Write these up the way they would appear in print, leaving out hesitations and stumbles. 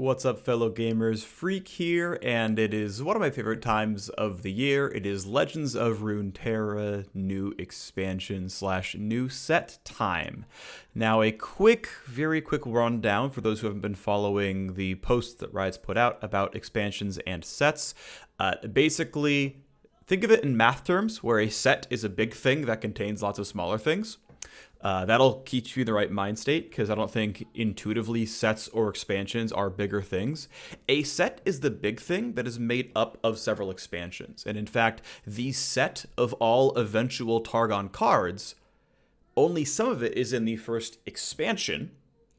What's up, fellow gamers? Phreak here, and it is one of my favorite times of the year. It is Legends of Runeterra new expansion / new set time. Now, a very quick rundown for those who haven't been following the posts that Riot's put out about expansions and sets. Basically, think of it in math terms, where a set is a big thing that contains lots of smaller things. That'll keep you in the right mind state, because I don't think intuitively sets or expansions are bigger things. A set is the big thing that is made up of several expansions. And in fact, the set of all eventual Targon cards, only some of it is in the first expansion.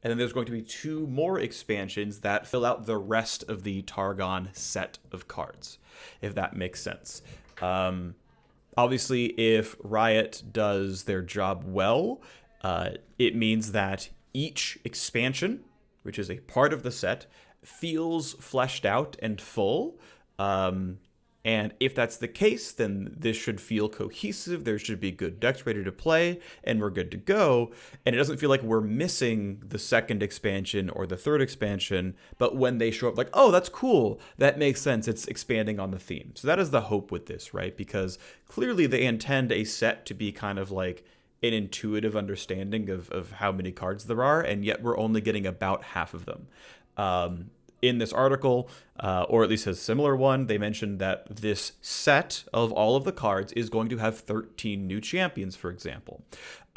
And then there's going to be 2 more expansions that fill out the rest of the Targon set of cards, if that makes sense. Obviously, if Riot does their job well, it means that each expansion, which is a part of the set, feels fleshed out and full. And if that's the case, then this should feel cohesive. There should be good decks ready to play, and we're good to go. And it doesn't feel like we're missing the second expansion or the third expansion, but when they show up, like, oh, that's cool. That makes sense. It's expanding on the theme. So that is the hope with this, right? Because clearly they intend a set to be kind of like an intuitive understanding of how many cards there are, and yet we're only getting about half of them. In this article, or at least a similar one, they mentioned that this set of all of the cards is going to have 13 new champions, for example.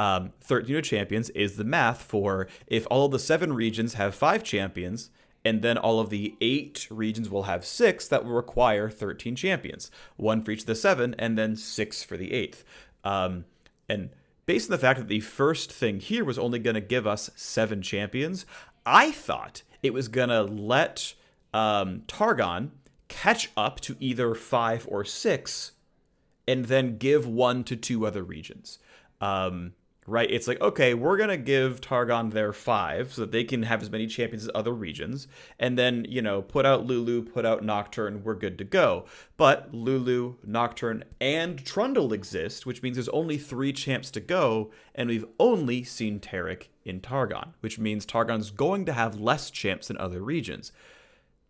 13 new champions is the math for if all of the 7 regions have 5 champions, and then all of the 8 regions will have 6, that will require 13 champions. 1 for each of the 7, and then 6 for the 8th. And based on the fact that the first thing here was only going to give us 7 champions, I thought it was going to let Targon catch up to either 5 or 6 and then give 1 to 2 other regions. Right? It's like, okay, we're going to give Targon their 5 so that they can have as many champions as other regions. And then, put out Lulu, put out Nocturne, we're good to go. But Lulu, Nocturne, and Trundle exist, which means there's only 3 champs to go. And we've only seen Taric in Targon, which means Targon's going to have less champs than other regions.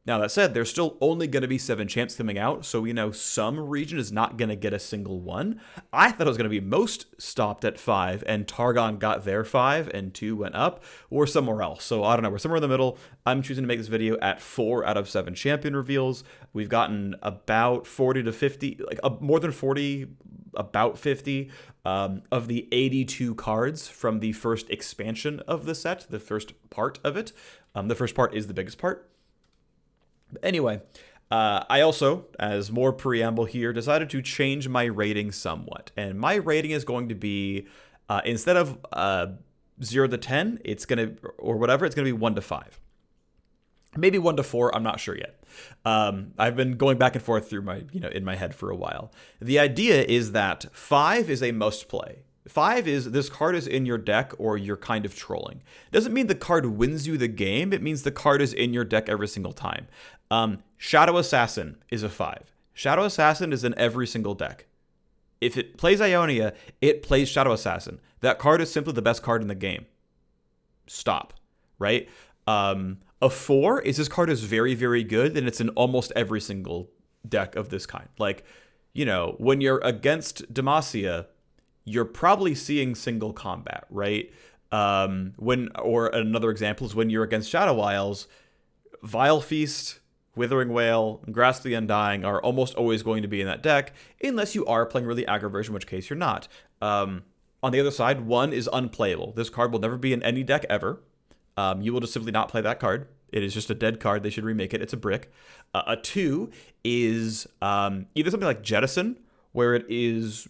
Now, that said, there's still only going to be 7 champs coming out, so we know some region is not going to get a single one. I thought it was going to be most stopped at 5, and Targon got their 5, and 2 went up, or somewhere else. So, I don't know, we're somewhere in the middle. I'm choosing to make this video at 4 out of 7 champion reveals. We've gotten about 40 to 50, more than 40, about 50, of the 82 cards from the first expansion of the set, the first part of it. The first part is the biggest part. Anyway, I also, as more preamble here, decided to change my rating somewhat. And my rating is going to be, instead of 0 to 10, it's going to, or whatever, it's going to be 1 to 5. Maybe 1 to 4, I'm not sure yet. I've been going back and forth through my, in my head for a while. The idea is that 5 is a must play. 5 is this card is in your deck or you're kind of trolling. Doesn't mean the card wins you the game. It means the card is in your deck every single time. Shadow Assassin is a 5. Shadow Assassin is in every single deck. If it plays Ionia, it plays Shadow Assassin. That card is simply the best card in the game. Stop. Right? A 4 is this card is very, very good, and it's in almost every single deck of this kind. Like, when you're against Demacia, you're probably seeing single combat, right? Or another example is when you're against Shadow Isles, Vile Feast, Withering Wail, and Grasp the Undying are almost always going to be in that deck, unless you are playing really aggro version, in which case you're not. On the other side, 1 is unplayable. This card will never be in any deck ever. You will just simply not play that card. It is just a dead card. They should remake it. It's a brick. A 2 is either something like Jettison, where it is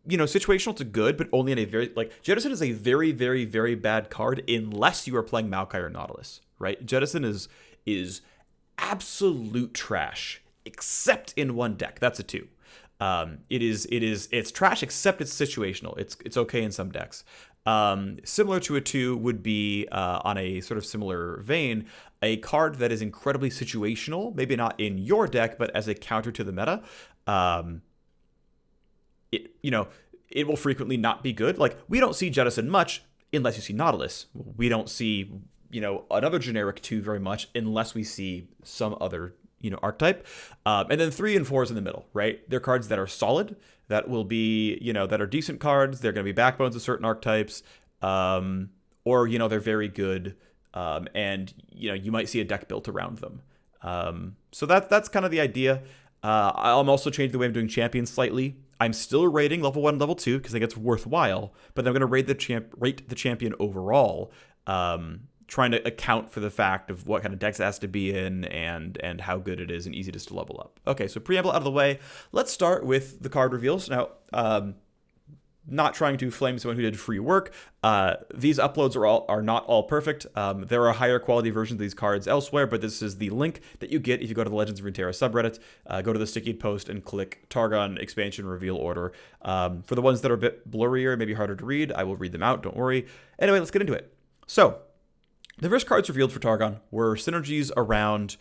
situational to good, but only in a very, Jettison is a very, very, very bad card unless you are playing Maokai or Nautilus, right? Jettison is absolute trash, except in one deck. That's a 2. It's trash, except it's situational. It's okay in some decks. Similar to a 2 would be, on a sort of similar vein, a card that is incredibly situational, maybe not in your deck, but as a counter to the meta. It will frequently not be good. Like, we don't see Jettison much unless you see Nautilus. We don't see, another generic 2 very much, unless we see some other, archetype. And then 3 and 4 is in the middle, right? They're cards that are solid, that will be, that are decent cards. They're going to be backbones of certain archetypes, or, they're very good, and, you might see a deck built around them. So that's kind of the idea. I'm also changing the way I'm doing champions slightly. I'm still rating level 1, level 2 because I think it's worthwhile, but I'm going to rate the champion overall, trying to account for the fact of what kind of decks it has to be in and how good it is and easy it is to level up. Okay, so preamble out of the way. Let's start with the card reveals. Now, not trying to flame someone who did free work. These uploads are not all perfect. There are higher quality versions of these cards elsewhere, but this is the link that you get if you go to the Legends of Runeterra subreddit, go to the sticky post and click Targon expansion reveal order. For the ones that are a bit blurrier, maybe harder to read, I will read them out, don't worry. Anyway, let's get into it. So, the first cards revealed for Targon were synergies around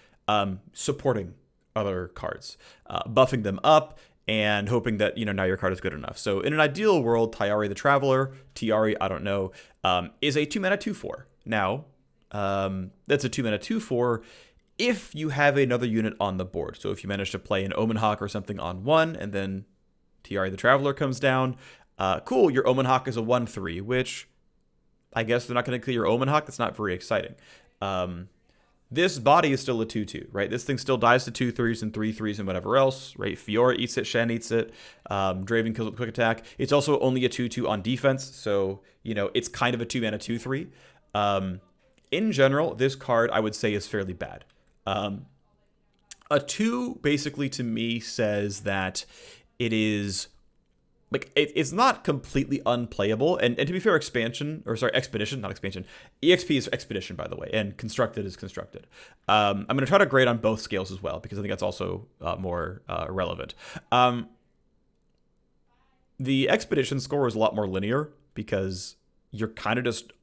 supporting other cards, buffing them up, and hoping that, now your card is good enough. So in an ideal world, Tayari the Traveler, Tiari, I don't know, is a 2-mana 2/4. Now, that's a 2-mana 2/4 if you have another unit on the board. So if you manage to play an Omen Hawk or something on 1, and then Tiari the Traveler comes down, cool, your Omen Hawk is a 1/3, which I guess they're not going to kill your Omen Hawk. That's not very exciting. This body is still a 2/2, right? This thing still dies to 2/3s and 3/3s and whatever else, right? Fiora eats it, Shen eats it, Draven kills it with quick attack. It's also only a 2/2 on defense, so, it's kind of a 2-mana 2/3. In general, this card, I would say, is fairly bad. A 2, basically, to me, says that it is... it's not completely unplayable, and to be fair, expedition, not expansion. EXP is expedition, by the way, and constructed is constructed. I'm going to try to grade on both scales as well, because I think that's also more relevant. The expedition score is a lot more linear, because you're kind of just,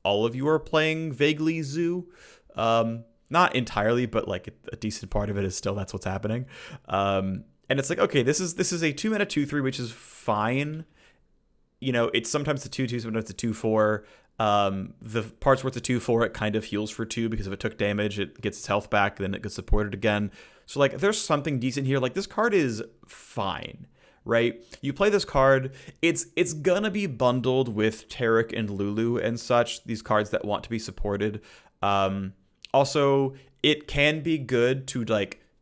all of you are playing vaguely Zoo. Not entirely, but a decent part of it is still that's what's happening. And it's okay, this is a 2-mana 2/3, which is fine. It's sometimes a 2/2, sometimes a 2/4. The parts where it's a 2/4, it kind of heals for 2 because if it took damage, it gets its health back, then it gets supported again. So there's something decent here. This card is fine, right? You play this card, it's gonna be bundled with Taric and Lulu and such, these cards that want to be supported. Also, it can be good to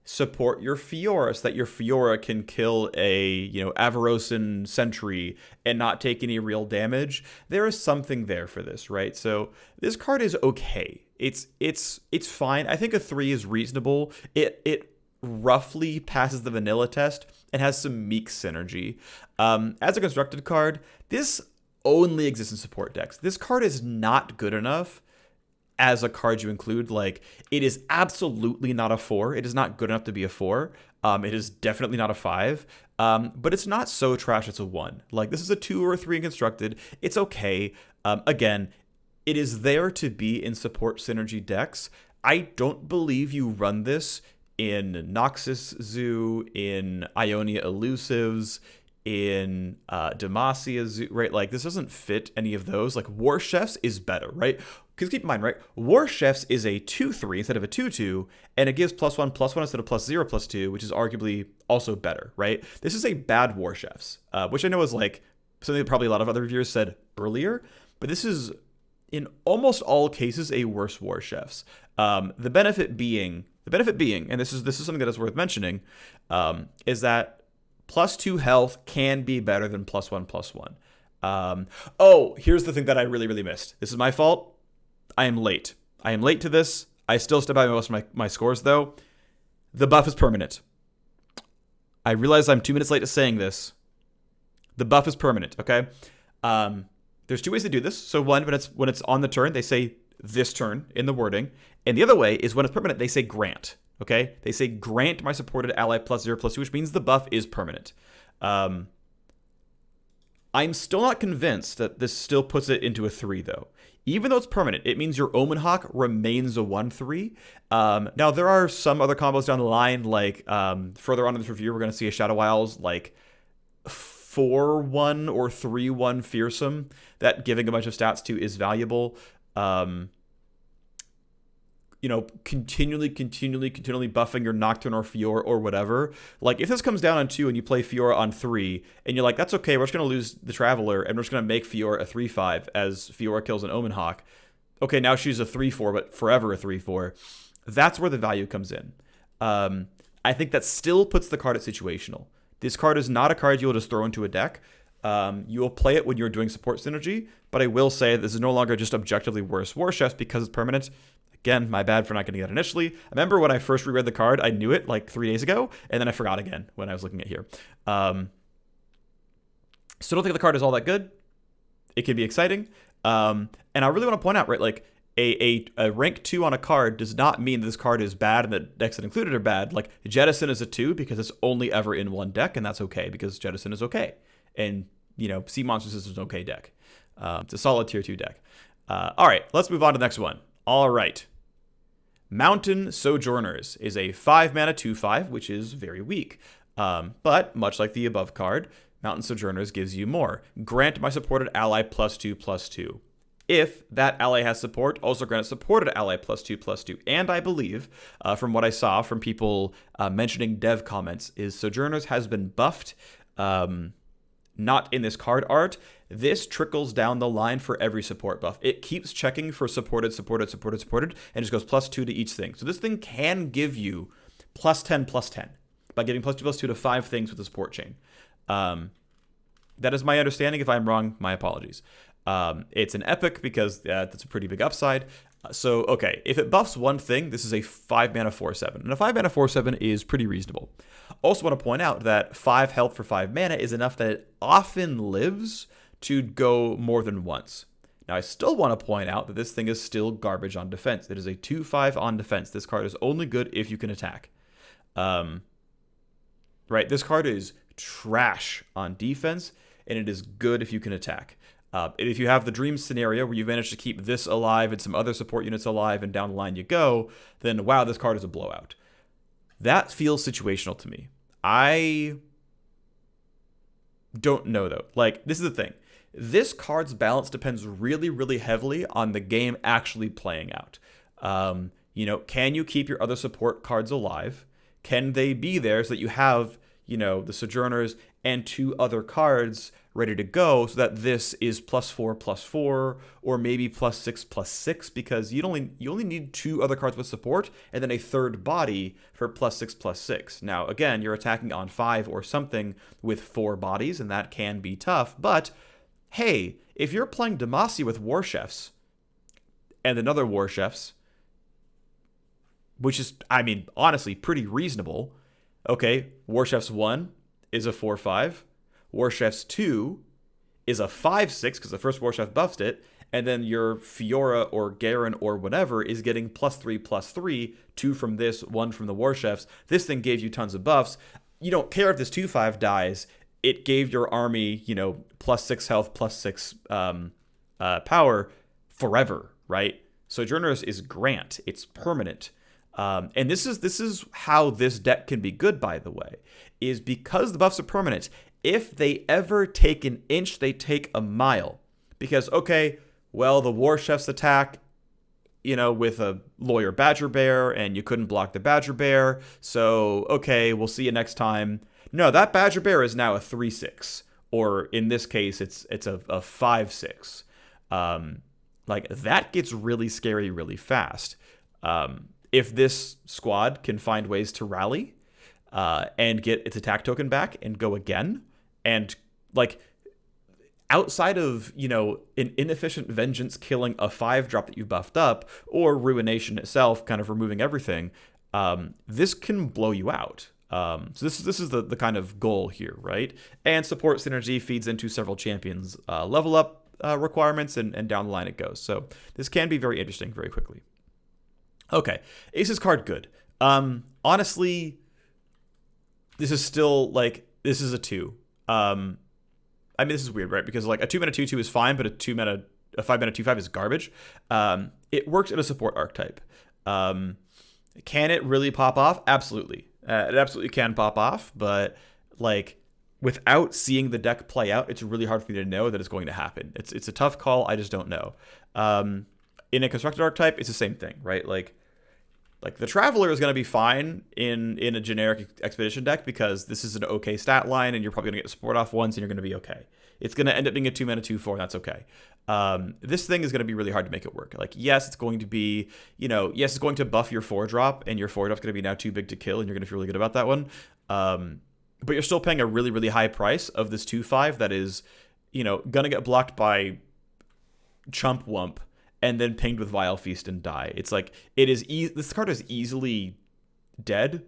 support your Fiora so that your Fiora can kill a, Avarosan Sentry and not take any real damage. There is something there for this, right? So this card is okay. It's fine. I think a 3 is reasonable. It roughly passes the vanilla test and has some meek synergy. As a constructed card, this only exists in support decks. This card is not good enough as a card you include. It is absolutely not a 4. It is not good enough to be a 4. It is definitely not a 5. But it's not so trash it's a 1. This is a 2 or a 3 in constructed. It's okay. Again, it is there to be in support synergy decks. I don't believe you run this in Noxus Zoo, in Ionia Elusives, in Demacia Zoo, right? This doesn't fit any of those. War Chefs is better, right? Because keep in mind, right, War Chefs is a 2/3 instead of a 2/2, and it gives +1/+1 instead of +0/+2, which is arguably also better, right? This is a bad War Chefs, which I know is something that probably a lot of other reviewers said earlier, but this is, in almost all cases, a worse War Chefs. The benefit being, and this is something that is worth mentioning, is that +2 health can be better than +1/+1. Here's the thing that I really missed. This is my fault. I am late. To this. I still step by most of my scores, though. The buff is permanent. I realize I'm 2 minutes late to saying this. The buff is permanent, okay? There's 2 ways to do this. So one, when it's on the turn, they say this turn in the wording. And the other way is when it's permanent, they say grant, okay? They say grant my supported ally +0/+2, which means the buff is permanent. I'm still not convinced that this still puts it into a 3, though. Even though it's permanent, it means your Omen Hawk remains a 1/3. Now, there are some other combos down the line, further on in this review, we're going to see a Shadow Isles, 4/1 or 3/1 Fearsome that giving a bunch of stats to is valuable. continually buffing your Nocturne or Fiora or whatever. Like, if this comes down on 2 and you play Fiora on 3, and you're like, that's okay, we're just going to lose the Traveler, and we're just going to make Fiora a 3/5 as Fiora kills an Omen Hawk. Okay, now she's a 3/4, but forever a 3/4. That's where the value comes in. I think that still puts the card at situational. This card is not a card you'll just throw into a deck. You will play it when you're doing support synergy, but I will say this is no longer just objectively worse war chefs because it's permanent. Again, my bad for not getting that initially. I remember when I first reread the card, I knew it like 3 days ago, and then I forgot again when I was looking at here. So I don't think the card is all that good. It can be exciting. And I really want to point out, right, like a rank 2 on a card does not mean this card is bad and the decks that included are bad. Like, Jettison is a 2 because it's only ever in one deck, and that's okay because Jettison is okay. And, Sea Monsters is an okay deck. It's a solid tier 2 deck. All right, let's move on to the next one. All right. Mountain Sojourners is a 5-mana 2/5, which is very weak. But much like the above card, Mountain Sojourners gives you more. Grant my supported ally +2/+2. If that ally has support, also grant a supported ally +2/+2. And I believe, from what I saw from people mentioning dev comments, is Sojourners has been buffed. Not in this card art. This trickles down the line for every support buff. It keeps checking for supported, and just goes +2 to each thing. So this thing can give you +10/+10 by giving +2/+2 to 5 things with the support chain. That is my understanding. If I'm wrong, my apologies. It's an epic because that's a pretty big upside. So, okay, if it buffs one thing, this is a 5-mana 4/7. And a 5-mana 4/7 is pretty reasonable. Also want to point out that 5 health for 5 mana is enough that it often lives to go more than once. Now, I still want to point out that this thing is still garbage on defense. It is a 2/5 on defense. This card is only good if you can attack. Right, this card is trash on defense, and it is good if you can attack. If you have the dream scenario where you manage to keep this alive and some other support units alive and down the line you go, then wow, this card is a blowout. That feels situational to me. I don't know, though. Like, this is the thing. This card's balance depends really, really heavily on the game actually playing out. Can you keep your other support cards alive? Can they be there so that you have, the Sojourners and 2 other cards ready to go so that this is +4/+4 or maybe +6/+6 because you only need 2 other cards with support and then a third body for +6/+6. Now, again, you're attacking on 5 or something with 4 bodies, and that can be tough. But hey, if you're playing Demacia with War Chefs and another War Chefs, which is, honestly pretty reasonable. Okay, War Chefs 1 is a 4/5. War Chefs 2 is a 5/6 because the first War Chef buffed it, and then your Fiora or Garen or whatever is getting +3/+3, 2 from this, 1 from the War Chefs. This thing gave you tons of buffs. You don't care if this 2/5 dies. It gave your army, +6 health, +6 power forever, right? Sojourners is Grant. It's permanent. And this is how this deck can be good, by the way, is because the buffs are permanent. If they ever take an inch, they take a mile. Because, okay, well, the War Chefs attack, with a Lawyer Badger Bear, and you couldn't block the Badger Bear. So, okay, we'll see you next time. No, that Badger Bear is now a 3/6. Or in this case, it's a 5/6. That gets really scary really fast. If this squad can find ways to rally and get its attack token back and go again, and outside of an inefficient Vengeance killing a 5-drop that you buffed up, or Ruination itself kind of removing everything, this can blow you out. So this is the kind of goal here, right? And support synergy feeds into several champions level up requirements, and down the line it goes. So this can be very interesting very quickly. Okay, Ace's card good. Honestly, this is still this is a 2. This is weird, right? Because a 2-mana 2/2 is fine, but a 5-mana 2/5 is garbage. It works in a support archetype. Can it really pop off? Absolutely. It absolutely can pop off, but without seeing the deck play out, it's really hard for me to know that it's going to happen. It's a tough call. I just don't know. In a constructed archetype, it's the same thing, right? Like the Traveler is going to be fine in a generic expedition deck because this is an okay stat line, and you're probably going to get support off once, and you're going to be okay. It's going to end up being a 2-mana 2/4, and that's okay. This thing is going to be really hard to make it work. Like, yes, it's going to be, yes, it's going to buff your 4-drop, and your 4-drop's going to be now too big to kill, and you're going to feel really good about that one. But you're still paying a really, really high price of this 2/5 that is, going to get blocked by Chump Wump and then pinged with Vile Feast and die. It's like, this card is easily dead,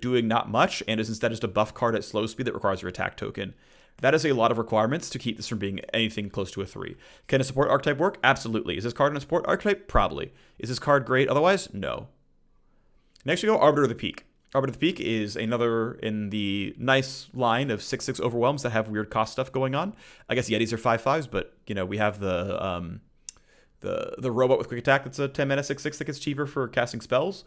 doing not much, and is instead just a buff card at slow speed that requires your attack token. That is a lot of requirements to keep this from being anything close to a 3. Can a support archetype work? Absolutely. Is this card in a support archetype? Probably. Is this card great otherwise? No. Next we go Arbiter of the Peak. Arbiter of the Peak is another in the nice line of 6/6 overwhelms that have weird cost stuff going on. I guess Yetis are 5/5s, but we have the robot with quick attack that's a 10-mana 6/6 that gets cheaper for casting spells.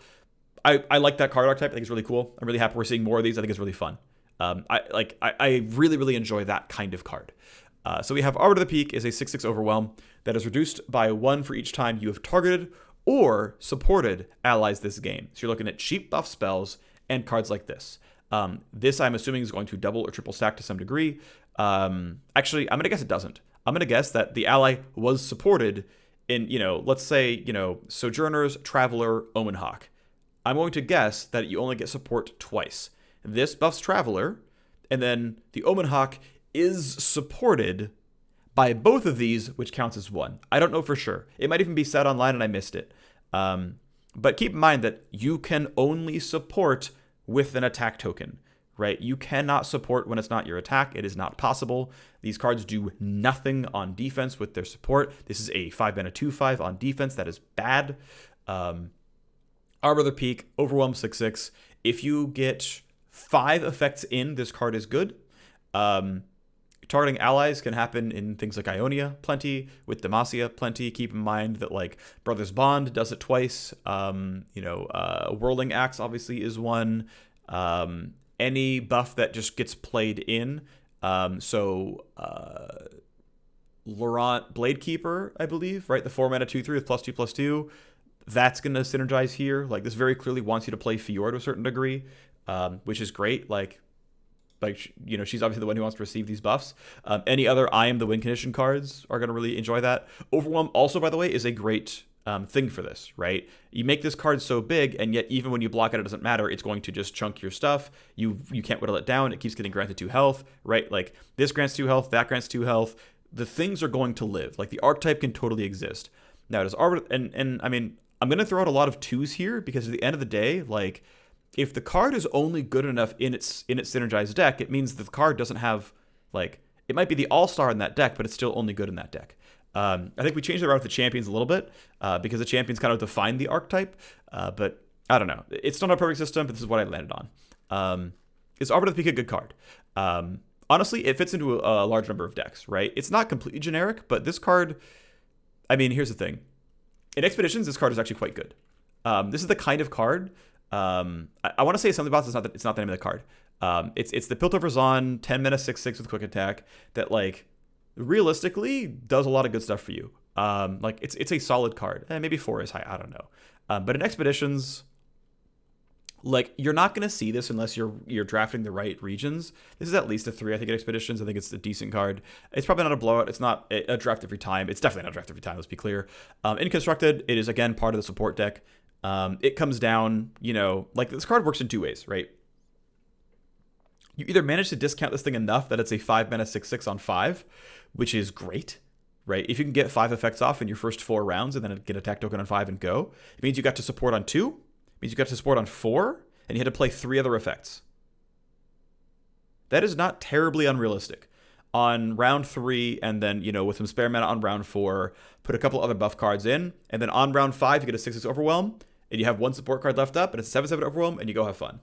I like that card archetype. I think it's really cool. I'm really happy we're seeing more of these. I think it's really fun. I really, really enjoy that kind of card. So we have Arbiter of the Peak is a 6/6 overwhelm that is reduced by 1 for each time you have targeted or supported allies this game. So you're looking at cheap buff spells and cards like this. This, I'm assuming, is going to double or triple stack to some degree. Actually, I'm going to guess it doesn't. I'm going to guess that the ally was supported in, let's say, Sojourners, Traveler, Omen Hawk. I'm going to guess that you only get support twice. This buffs Traveler, and then the Omen Hawk is supported by both of these, which counts as 1. I don't know for sure. It might even be said online and I missed it. But keep in mind that you can only support with an attack token, right? You cannot support when it's not your attack. It is not possible. These cards do nothing on defense with their support. This is a 5-mana 2/5 on defense. That is bad. Arbiter of the Peak, Overwhelm 6/6. If you get 5 effects in, this card is good. Targeting allies can happen in things like Ionia, plenty. With Demacia, plenty. Keep in mind that, like, Brothers Bond does it twice. Whirling Axe, obviously, is one. Any buff that just gets played in. Laurent Bladekeeper, I believe, right? The 4-mana 2/3 with +2/+2. That's going to synergize here. Like, this very clearly wants you to play Fjord to a certain degree, which is great. Like, she's obviously the one who wants to receive these buffs. Any other I Am the Win condition cards are going to really enjoy that. Overwhelm also, by the way, is a great thing for this, right? You make this card so big, and yet even when you block it, it doesn't matter. It's going to just chunk your stuff. You can't whittle it down. It keeps getting granted 2 health, right? Like, this grants 2 health, that grants 2 health. The things are going to live. Like, the archetype can totally exist. Now, does Arbiter... And I mean, I'm going to throw out a lot of 2s here, because at the end of the day, like... If the card is only good enough in its synergized deck, it means that the card doesn't have, like, it might be the all-star in that deck, but it's still only good in that deck. I think we changed it around with the champions a little bit, because the champions kind of define the archetype, but I don't know. It's not a perfect system, but this is what I landed on. Is Arbiter of the Peak a good card? Honestly, it fits into a large number of decks, right? It's not completely generic, but this card, I mean, here's the thing. In Expeditions, this card is actually quite good. This is the kind of card... I want to say something about this. It's not the name of the card. It's the Piltover Zon 10-mana 6/6 with quick attack that, like, realistically does a lot of good stuff for you. Like, it's a solid card. Maybe 4 is high. I don't know. But in Expeditions, like, you're not going to see this unless you're drafting the right regions. This is at least a 3, I think, in Expeditions. I think it's a decent card. It's probably not a blowout. It's not a draft every time. It's definitely not a draft every time. Let's be clear. In Constructed, it is, again, part of the support deck. It comes down, like, this card works in 2 ways, right? You either manage to discount this thing enough that it's a 5-mana 6/6 on 5, which is great, right? If you can get 5 effects off in your first 4 rounds and then get attack token on 5 and go, it means you got to support on 2, it means you got to support on 4, and you had to play 3 other effects. That is not terribly unrealistic. On round 3, and then, with some spare mana on round 4, put a couple other buff cards in, and then on round 5, you get a 6/6 overwhelm, and you have 1 support card left up, and it's a 7/7 overwhelm, and you go have fun.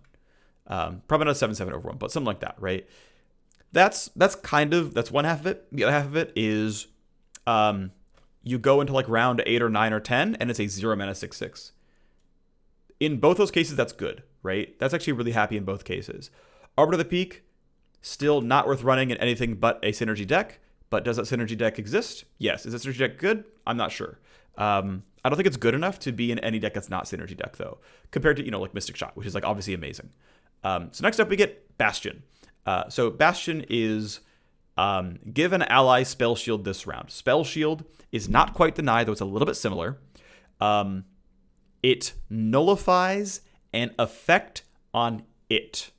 Probably not a 7/7 overwhelm, but something like that, right? That's one half of it. The other half of it is you go into, like, round 8 or 9 or 10, and it's a 0-mana 6/6. In both those cases, that's good, right? That's actually really happy in both cases. Arbiter of the Peak, still not worth running in anything but a synergy deck, but does that synergy deck exist? Yes. Is that synergy deck good? I'm not sure. I don't think it's good enough to be in any deck that's not synergy deck, though, compared to, like Mystic Shot, which is like obviously amazing. So next up we get Bastion. So Bastion is give an ally Spell Shield this round. Spell Shield is not quite Deny, though it's a little bit similar. It nullifies an effect on it.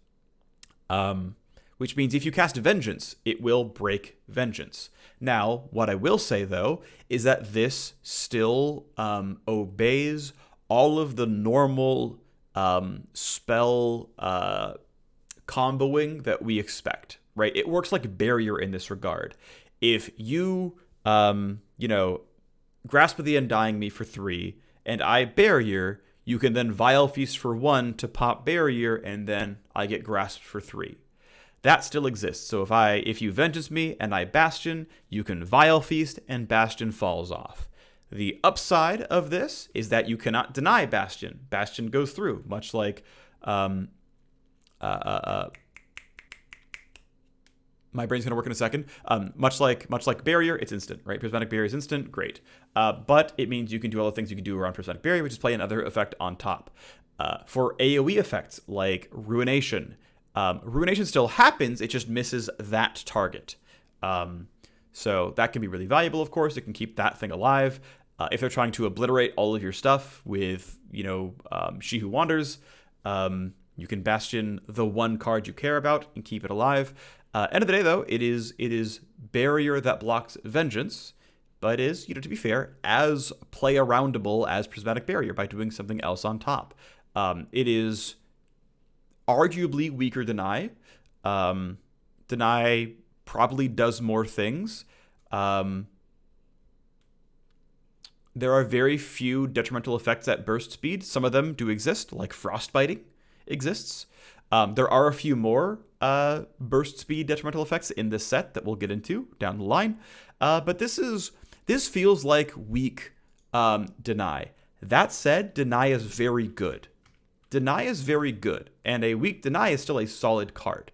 Which means if you cast Vengeance, it will break Vengeance. Now, what I will say, though, is that this still obeys all of the normal spell comboing that we expect, right? It works like Barrier in this regard. If you, Grasp of the Undying me for 3, and I Barrier, you can then Vile Feast for 1 to pop Barrier, and then I get Grasped for 3. That still exists. So if you Vengeance me and I Bastion, you can Vile Feast and Bastion falls off. The upside of this is that you cannot deny Bastion. Bastion goes through, much like my brain's gonna work in a second. Much like Barrier, it's instant, right? Prismatic Barrier is instant, great. But it means you can do all the things you can do around Prismatic Barrier, which is play another effect on top. For AoE effects like Ruination, Ruination still happens, it just misses that target. So that can be really valuable, of course. It can keep that thing alive. If they're trying to obliterate all of your stuff with, She Who Wanders, you can Bastion the one card you care about and keep it alive. End of the day, though, it is Barrier that blocks Vengeance, but is, to be fair, as play-aroundable as Prismatic Barrier by doing something else on top. It is arguably weaker Deny. Deny probably does more things. There are very few detrimental effects at burst speed. Some of them do exist, like Frostbiting exists. There are a few more burst speed detrimental effects in this set that we'll get into down the line. But this feels like weak Deny. That said, Deny is very good. Deny is very good, and a weak Deny is still a solid card.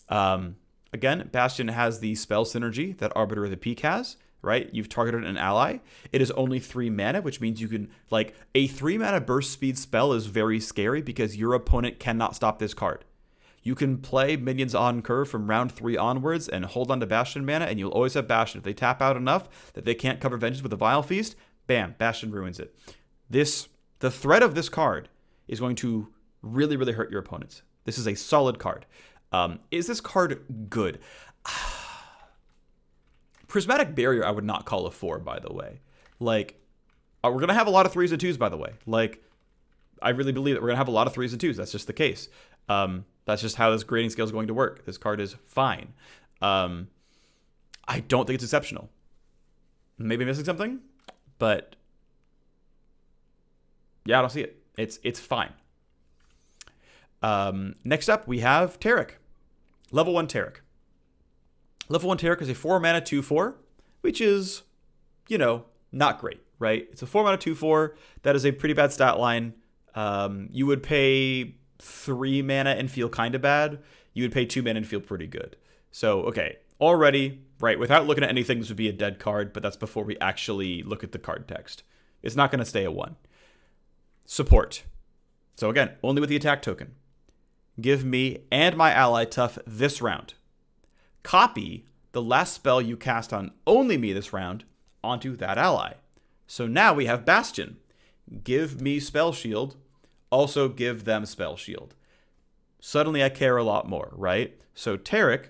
Again, Bastion has the spell synergy that Arbiter of the Peak has, right? You've targeted an ally. It is only 3 mana, which means you can, a 3 mana burst speed spell is very scary because your opponent cannot stop this card. You can play minions on curve from round 3 onwards and hold on to Bastion mana, and you'll always have Bastion. If they tap out enough that they can't cover Vengeance with a Vile Feast, bam, Bastion ruins it. The threat of this card is going to really, really hurt your opponents. This is a solid card. Is this card good? Prismatic Barrier I would not call a 4, by the way. We're going to have a lot of 3s and 2s, by the way. I really believe that we're going to have a lot of 3s and 2s. That's just the case. That's just how this grading scale is going to work. This card is fine. I don't think it's exceptional. Maybe missing something, but yeah, I don't see it. It's fine. Next up, we have Taric. Level 1 Taric. Level 1 Taric is a 4 mana 2/4, which is, not great, right? It's a 4 mana 2/4. That is a pretty bad stat line. You would pay 3 mana and feel kind of bad. You would pay 2 mana and feel pretty good. So, okay, already, right, without looking at anything, this would be a dead card, but that's before we actually look at the card text. It's not going to stay a 1. Support. So again, only with the attack token. Give me and my ally tough this round. Copy the last spell you cast on only me this round onto that ally. So now we have Bastion. Give me Spell Shield. Also give them Spell Shield. Suddenly I care a lot more, right? So Taric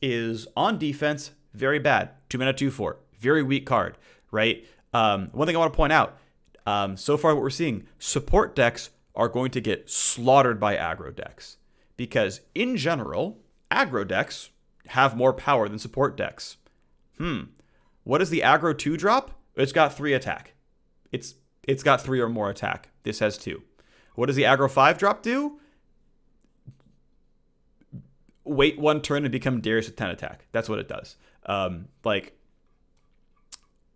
is on defense, very bad. 2 mana 2/4. Very weak card, right? One thing I want to point out. So far what we're seeing, support decks are going to get slaughtered by aggro decks. Because in general, aggro decks have more power than support decks. What is the aggro 2 drop? It's got 3 attack. It's got 3 or more attack. This has 2. What does the aggro 5 drop do? Wait 1 turn and become Darius with 10 attack. That's what it does.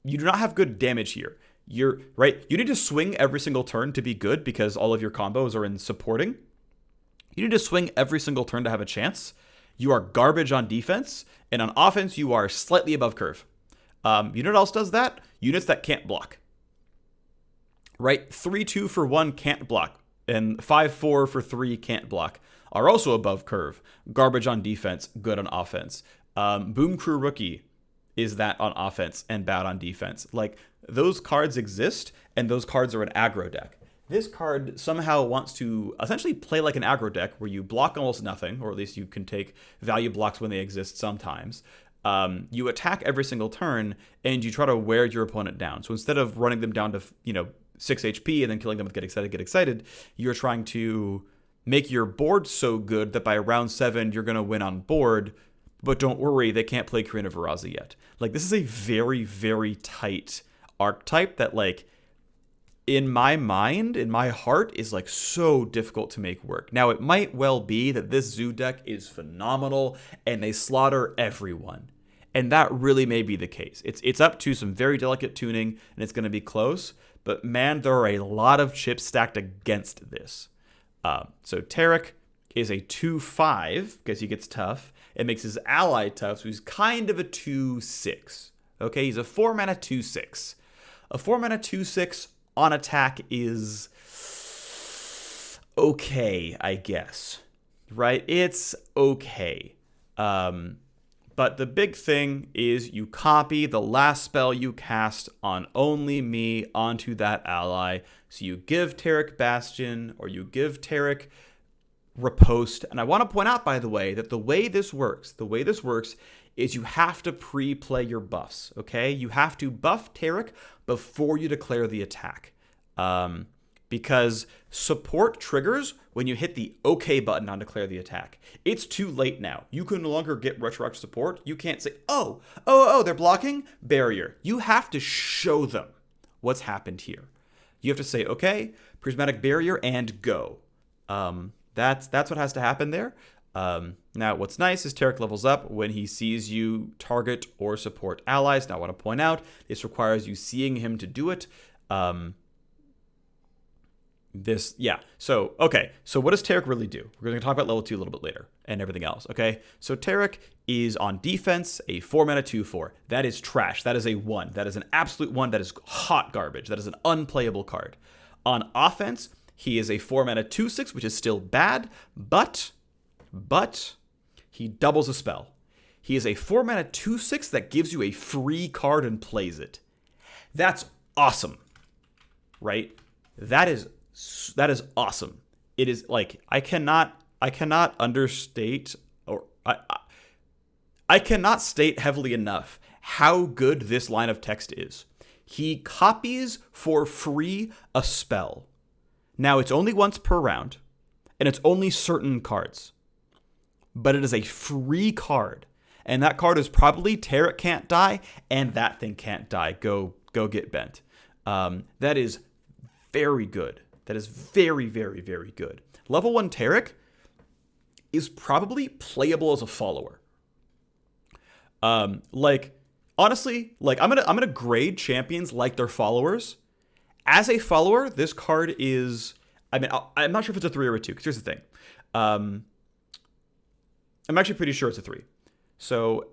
You do not have good damage here. You're right. You need to swing every single turn to be good because all of your combos are in supporting. You need to swing every single turn to have a chance. You are garbage on defense, and on offense, you are slightly above curve. You know what else does that? Units that can't block. Right? 3-2 for 1 can't block, and 5-4 for 3 can't block are also above curve. Garbage on defense, good on offense. Boom Crew Rookie is that on offense and bad on defense. Like, those cards exist, and those cards are an aggro deck. This card somehow wants to essentially play like an aggro deck where you block almost nothing, or at least you can take value blocks when they exist sometimes. You attack every single turn, and you try to wear your opponent down. So instead of running them down to, 6 HP and then killing them with get excited, you're trying to make your board so good that by round 7, you're going to win on board. But don't worry, they can't play Karina Varazi yet. Like, this is a very, very tight archetype that, like, in my mind, in my heart, is like so difficult to make work. Now, it might well be that this Zoo deck is phenomenal and they slaughter everyone. And that really may be the case. It's up to some very delicate tuning and it's going to be close. But man, there are a lot of chips stacked against this. So Taric is a 2/5 because he gets tough. It makes his ally tough, so he's kind of a 2/6. Okay, he's a 4-mana 2/6. A 4-mana 2/6 on attack is okay, I guess. Right? It's okay. But the big thing is you copy the last spell you cast on only me onto that ally. So you give Taric Bastion, or you give Taric Riposte. And I want to point out, by the way, that the way this works is you have to pre-play your buffs, okay? You have to buff Taric before you declare the attack. Because support triggers when you hit the OK button on declare the attack. It's too late now. You can no longer get retroactive support. You can't say, oh, they're blocking? Barrier. You have to show them what's happened here. You have to say, okay, prismatic barrier, and go. That's what has to happen there. Now, what's nice is Taric levels up when he sees you target or support allies. Now, I want to point out, this requires you seeing him to do it. So what does Taric really do? We're going to talk about level 2 a little bit later and everything else, okay? So Taric is on defense, a 4-mana 2/4. That is trash. That is a 1. That is an absolute 1. That is hot garbage. That is an unplayable card. On offense, he is a 4-mana 2/6, which is still bad, but he doubles a spell. He is a 4-mana 2/6 that gives you a free card and plays it. That's awesome, right? That is awesome. It is like, I cannot understate, or I cannot state heavily enough how good this line of text is. He copies for free a spell. Now, it's only once per round, and it's only certain cards. But it is a free card. And that card is probably Taric can't die, and that thing can't die. Go get bent. That is very good. That is very, very, very good. Level 1 Taric is probably playable as a follower. Honestly, I'm gonna grade champions like their followers. As a follower, this card is, I'm not sure if it's a 3 or a 2, because here's the thing. I'm actually pretty sure it's a 3. So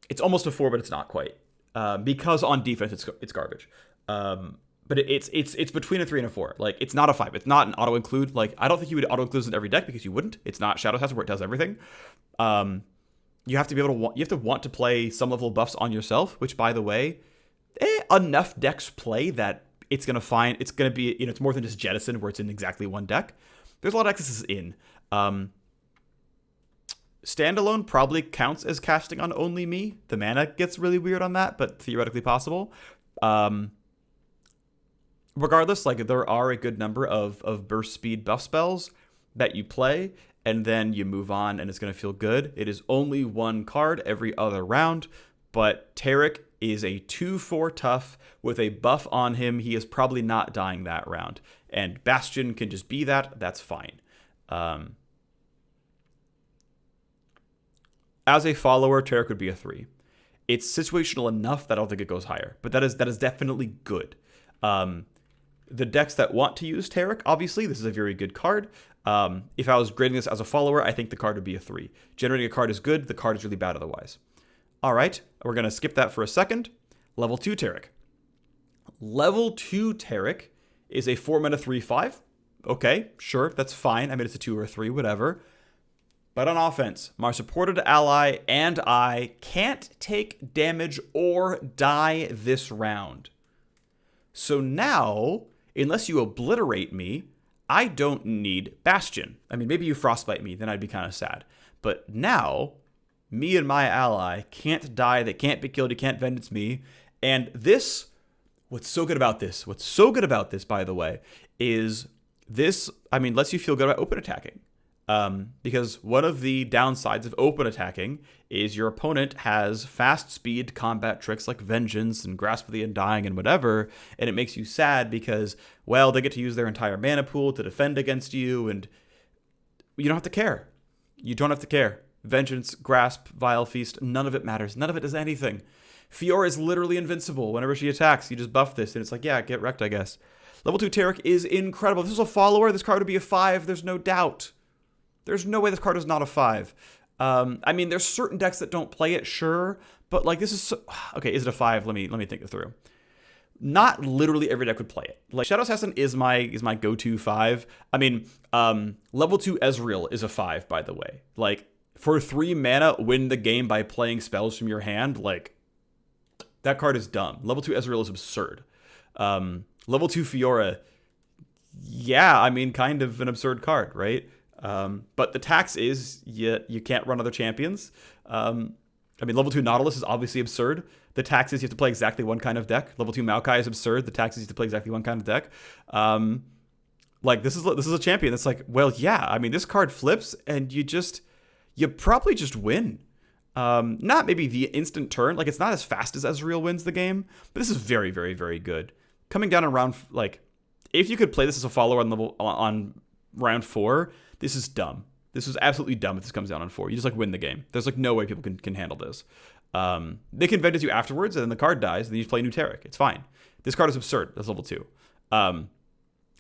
it's almost a 4, but it's not quite. Because on defense, it's garbage. But it's between a 3 and a 4. Like, it's not a 5. It's not an auto include. Like, I don't think you would auto include in every deck because you wouldn't. It's not Shadow Test where it does everything. You have to be able to you have to want to play some level of buffs on yourself, which, by the way, enough decks play that it's gonna be, it's more than just Jettison where it's in exactly one deck. There's a lot of decks this is in. Standalone probably counts as casting on only me. The mana gets really weird on that, but theoretically possible. Regardless, like, there are a good number of burst speed buff spells that you play, and then you move on, and it's going to feel good. It is only one card every other round, but Taric is a 2/4 tough with a buff on him. He is probably not dying that round, and Bastion can just be that. That's fine. As a follower, Taric would be a 3. It's situational enough that I don't think it goes higher, but that is definitely good. The decks that want to use Taric, obviously, this is a very good card. If I was grading this as a follower, I think the card would be a 3. Generating a card is good. The card is really bad otherwise. All right, we're going to skip that for a second. Level 2 Taric. Level 2 Taric is a 4-mana 3/5. Okay, sure, that's fine. I mean, it's a 2 or a 3, whatever. But on offense, my supported ally and I can't take damage or die this round. So now, unless you obliterate me, I don't need Bastion. I mean, maybe you frostbite me, then I'd be kind of sad. But now, me and my ally can't die, they can't be killed, you can't vengeance me. And this, what's so good about this, by the way, is this, I mean, lets you feel good about open attacking. Because one of the downsides of open attacking is your opponent has fast speed combat tricks like Vengeance and Grasp of the Undying and whatever, and it makes you sad because, well, they get to use their entire mana pool to defend against you, and you don't have to care. You don't have to care. Vengeance, Grasp, Vile Feast, none of it matters. None of it does anything. Fiora is literally invincible. Whenever she attacks, you just buff this, and it's like, yeah, get wrecked, I guess. Level 2 Taric is incredible. If this was a follower, this card would be a 5. There's no doubt. There's no way this card is not a 5. I mean, there's certain decks that don't play it, sure, but like this is so, okay. Is it a 5? Let me think it through. Not literally every deck would play it. Like Shadow Assassin is my go-to 5. I mean, level 2 Ezreal is a 5, by the way. Like for 3 mana, win the game by playing spells from your hand. Like that card is dumb. Level 2 Ezreal is absurd. Level 2 Fiora, yeah, I mean, kind of an absurd card, right? But the tax is you can't run other champions. I mean, level 2 Nautilus is obviously absurd. The tax is you have to play exactly one kind of deck. Level 2 Maokai is absurd. The tax is you have to play exactly one kind of deck. Like this is a champion that's like, well, yeah, I mean, this card flips and you probably just win. Not maybe the instant turn. Like it's not as fast as Ezreal wins the game, but this is very, very, very good. Coming down on round, like if you could play this as a follower on round 4, this is dumb. This is absolutely dumb if this comes down on 4. You just like win the game. There's like no way people can handle this. They can vengeance you afterwards, and then the card dies, and then you just play new Taric. It's fine. This card is absurd. That's level 2. And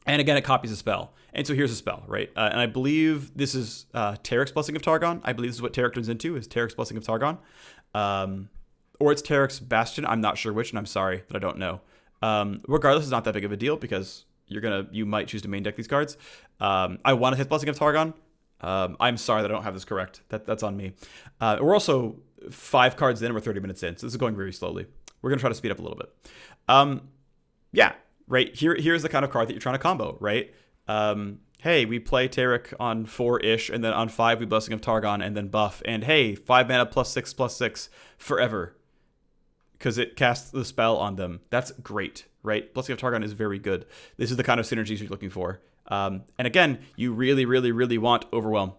again, it copies a spell. And so here's a spell, right? And I believe this is Taric's Blessing of Targon. I believe this is what Taric turns into, is Taric's Blessing of Targon. Or it's Taric's Bastion. I'm not sure which, and I'm sorry that I don't know. Regardless, it's not that big of a deal because you might choose to main deck these cards. I want to hit Blessing of Targon. I'm sorry that I don't have this correct. That's on me. We're also 5 cards in and we're 30 minutes in, so this is going very slowly. We're going to try to speed up a little bit. Yeah, right. Here's the kind of card that you're trying to combo, right? Hey, we play Taric on 4-ish, and then on 5 we Blessing of Targon and then buff. And hey, 5 mana +6/+6 forever. Because it casts the spell on them. That's great, right? Blessing of Targon is very good. This is the kind of synergies you're looking for. And again, you really, really, really want Overwhelm.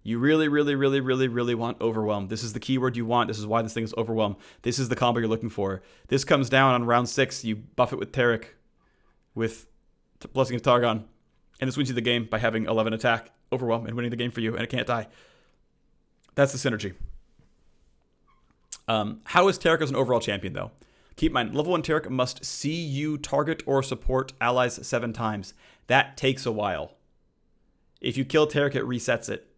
You really, really, really, really, really want Overwhelm. This is the keyword you want. This is why this thing is Overwhelm. This is the combo you're looking for. This comes down on round 6. You buff it with Taric, with Blessing of Targon. And this wins you the game by having 11 attack, Overwhelm, and winning the game for you, and it can't die. That's the synergy. How is Taric as an overall champion, though? Keep in mind, level 1 Taric must see you target or support allies 7 times. That takes a while. If you kill Taric, it resets it.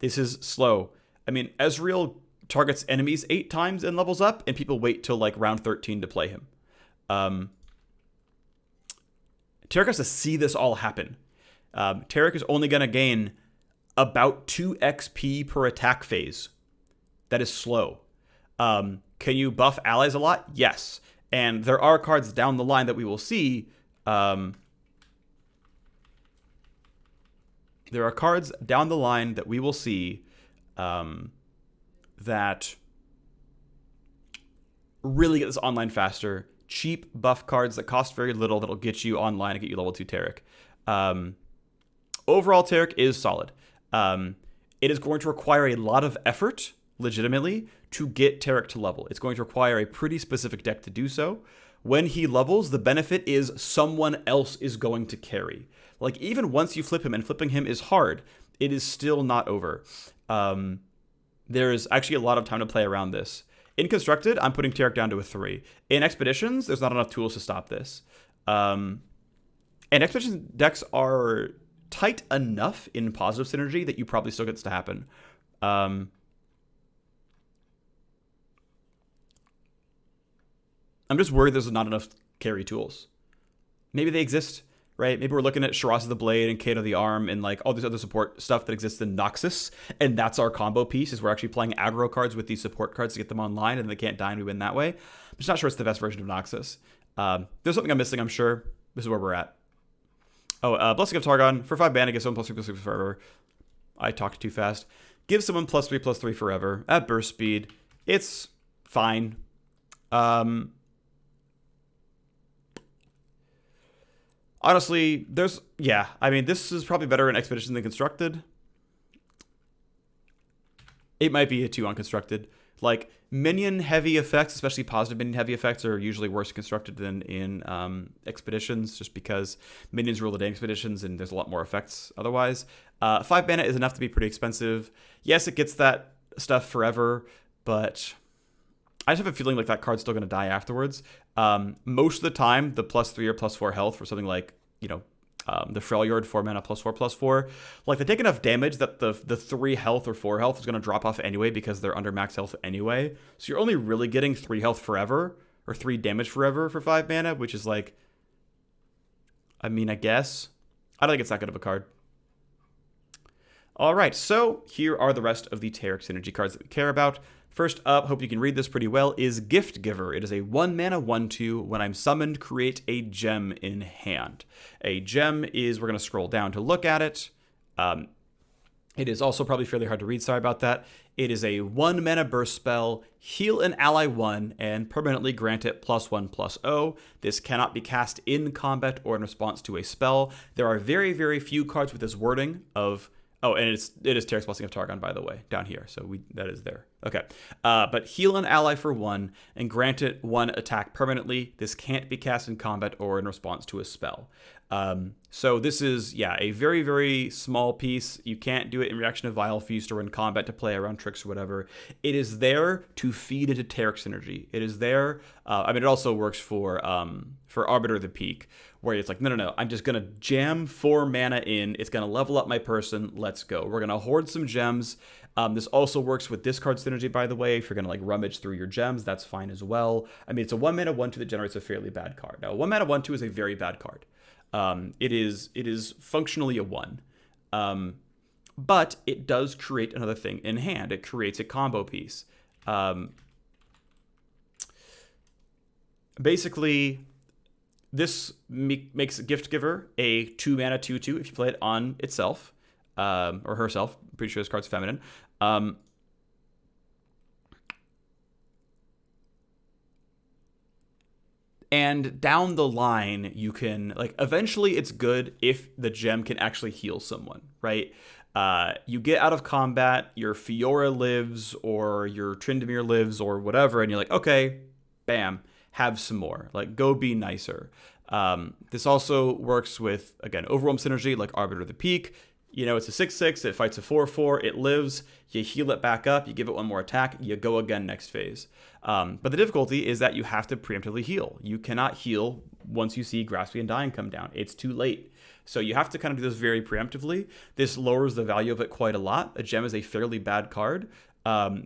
This is slow. I mean, Ezreal targets enemies 8 times and levels up, and people wait till like round 13 to play him. Taric has to see this all happen. Taric is only going to gain about 2 XP per attack phase. That is slow. Can you buff allies a lot? Yes. And there are cards down the line that we will see. There are cards down the line that we will see that really get this online faster. Cheap buff cards that cost very little that'll get you online and get you level 2 Taric. Overall, Taric is solid. It is going to require a lot of effort, legitimately, to get Taric to level. It's going to require a pretty specific deck to do so. When he levels, the benefit is someone else is going to carry. Like, even once you flip him, and flipping him is hard, it is still not over. There's actually a lot of time to play around this. In Constructed, I'm putting Taric down to a 3. In Expeditions, there's not enough tools to stop this. And Expedition decks are tight enough in positive synergy that you probably still get this to happen. I'm just worried there's not enough carry tools. Maybe they exist, right? Maybe we're looking at Shiraz the Blade and Kato the Arm and like all these other support stuff that exists in Noxus, and that's our combo piece, is we're actually playing aggro cards with these support cards to get them online, and they can't die and we win that way. I'm just not sure it's the best version of Noxus. There's something I'm missing, I'm sure. This is where we're at. Oh, Blessing of Targon. For 5 mana, give someone +3/+3 forever. I talked too fast. Give someone +3/+3 forever at burst speed. It's fine. Honestly, I mean, this is probably better in Expedition than Constructed. It might be a 2 on Constructed. Like, minion heavy effects, especially positive minion heavy effects, are usually worse constructed than in Expeditions, just because minions rule the day in Expeditions and there's a lot more effects otherwise. 5 mana is enough to be pretty expensive. Yes, it gets that stuff forever, but I just have a feeling like that card's still going to die afterwards. Most of the time, the +3 or +4 health for something like, the Freljord 4 mana +4/+4, like they take enough damage that the 3 health or 4 health is going to drop off anyway because they're under max health anyway. So you're only really getting 3 health forever or 3 damage forever for 5 mana, which is like, I mean, I guess. I don't think it's that good of a card. All right, so here are the rest of the Taric synergy cards that we care about. First up, hope you can read this pretty well, is Gift Giver. It is a 1 mana 1/2. When I'm summoned, create a gem in hand. A gem is, we're going to scroll down to look at it. It is also probably fairly hard to read, sorry about that. It is a 1 mana burst spell, heal an ally 1, and permanently grant it +1/+0. This cannot be cast in combat or in response to a spell. There are very, very few cards with this wording of... Oh, and it is Tarik's Blessing of Targon, by the way, down here. So that is there. Okay. But heal an ally for 1 and grant it 1 attack permanently. This can't be cast in combat or in response to a spell. So this is, a very, very small piece. You can't do it in reaction to Vile Feast or in combat to play around tricks or whatever. It is there to feed into Taric synergy. It is there. It also works for Arbiter of the Peak, where it's like, no, I'm just going to jam 4 mana in. It's going to level up my person. Let's go. We're going to hoard some gems. This also works with discard synergy, by the way. If you're going to like rummage through your gems, that's fine as well. I mean, it's a 1 mana 1/2 that generates a fairly bad card. Now, 1 mana 1/2 is a very bad card. It is functionally a 1. But it does create another thing in hand. It creates a combo piece. Basically, this makes Gift Giver a 2 mana 2/2 if you play it on itself, or herself. I'm pretty sure this card's feminine. And down the line, you can, like, eventually it's good if the gem can actually heal someone, right? You get out of combat, your Fiora lives, or your Tryndamere lives, or whatever, and you're like, okay, bam, have some more. Like, go be nicer. This also works with, again, Overwhelm synergy, like Arbiter of the Peak. It's a 6/6, it fights a 4/4, it lives, you heal it back up, you give it 1 more attack, you go again next phase. But the difficulty is that you have to preemptively heal. You cannot heal once you see Grasping and Dying come down. It's too late. So you have to kind of do this very preemptively. This lowers the value of it quite a lot. A gem is a fairly bad card.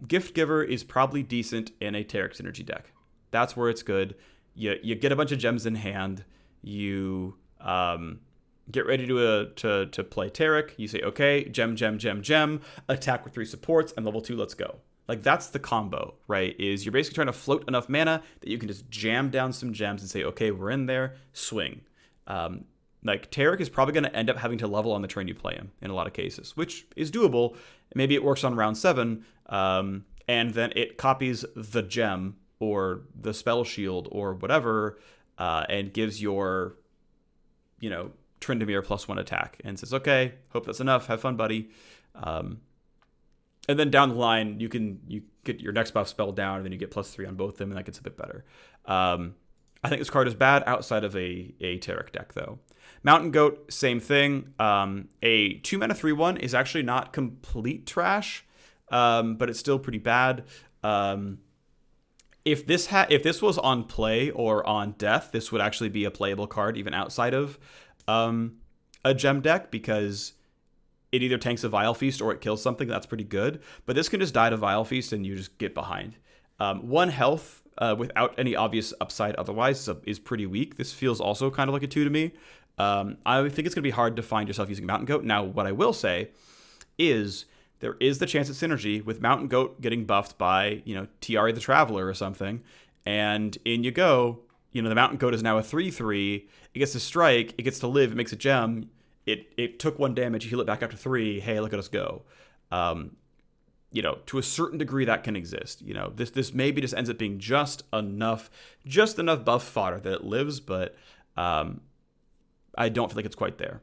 Gift Giver is probably decent in a Taric synergy deck. That's where it's good. You get a bunch of gems in hand. You... get ready to play Taric. You say, okay, gem, attack with 3 supports, and level 2, let's go. Like, that's the combo, right? Is you're basically trying to float enough mana that you can just jam down some gems and say, okay, we're in there, swing. Like, Taric is probably going to end up having to level on the turn you play him in a lot of cases, which is doable. Maybe it works on round 7, and then it copies the gem or the spell shield or whatever, and gives your, Tryndamere +1 attack and says, okay, hope that's enough. Have fun, buddy. And then down the line, you get your next buff spell down, and then you get +3 on both of them, and that gets a bit better. I think this card is bad outside of a Taric deck, though. Mountain Goat, same thing. A 2 mana 3/1 is actually not complete trash, but it's still pretty bad. If this was on play or on death, this would actually be a playable card even outside of a gem deck, because it either tanks a Vile Feast or it kills something. That's pretty good. But this can just die to Vile Feast and you just get behind. 1 health without any obvious upside otherwise is pretty weak. This feels also kind of like a 2 to me. I think it's going to be hard to find yourself using Mountain Goat. Now, what I will say is there is the chance of synergy with Mountain Goat getting buffed by, Tayari the Traveler or something. And in you go. The Mountain Goat is now a 3/3. It gets to strike. It gets to live. It makes a gem. It took 1 damage. You heal it back up to 3. Hey, look at us go. To a certain degree that can exist. This maybe just ends up being just enough buff fodder that it lives, but I don't feel like it's quite there.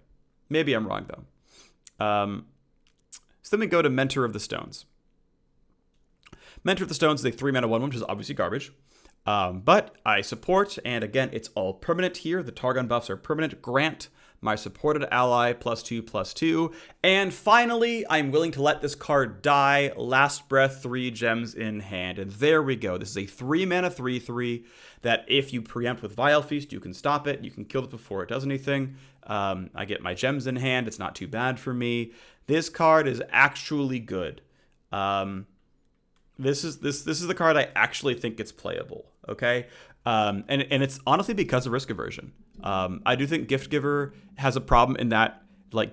Maybe I'm wrong, though. So then we go to Mentor of the Stones. Mentor of the Stones is a 3-mana 1/1, which is obviously garbage. But I support, and again, it's all permanent here. The Targon buffs are permanent. Grant my supported ally +2/+2. And finally, I'm willing to let this card die. Last Breath, 3 gems in hand. And there we go. This is a 3-mana 3/3 that if you preempt with Vile Feast, you can stop it. You can kill it before it does anything. I get my gems in hand. It's not too bad for me. This card is actually good. This is the card I actually think it's playable. Okay, and it's honestly because of risk aversion. I do think Gift Giver has a problem in that,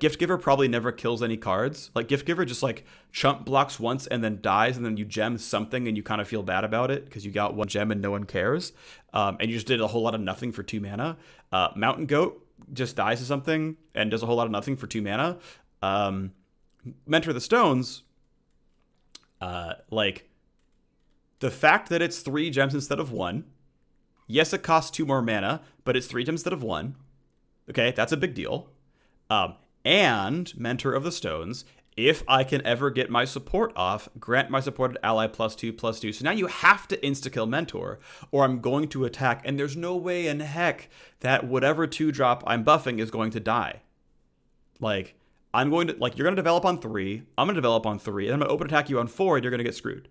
Gift Giver probably never kills any cards. Gift Giver just chump blocks once and then dies, and then you gem something and you kind of feel bad about it because you got 1 gem and no one cares, and you just did a whole lot of nothing for 2 mana. Mountain Goat just dies to something and does a whole lot of nothing for 2 mana. Mentor of the Stones, the fact that it's 3 gems instead of 1, yes, it costs 2 more mana, but it's 3 gems instead of 1. Okay, that's a big deal. And Mentor of the Stones, if I can ever get my support off, grant my supported ally +2/+2. So now you have to insta-kill Mentor, or I'm going to attack, and there's no way in heck that whatever 2-drop I'm buffing is going to die. I'm going to, you're going to develop on 3, I'm going to develop on 3, and I'm going to open attack you on 4, and you're going to get screwed.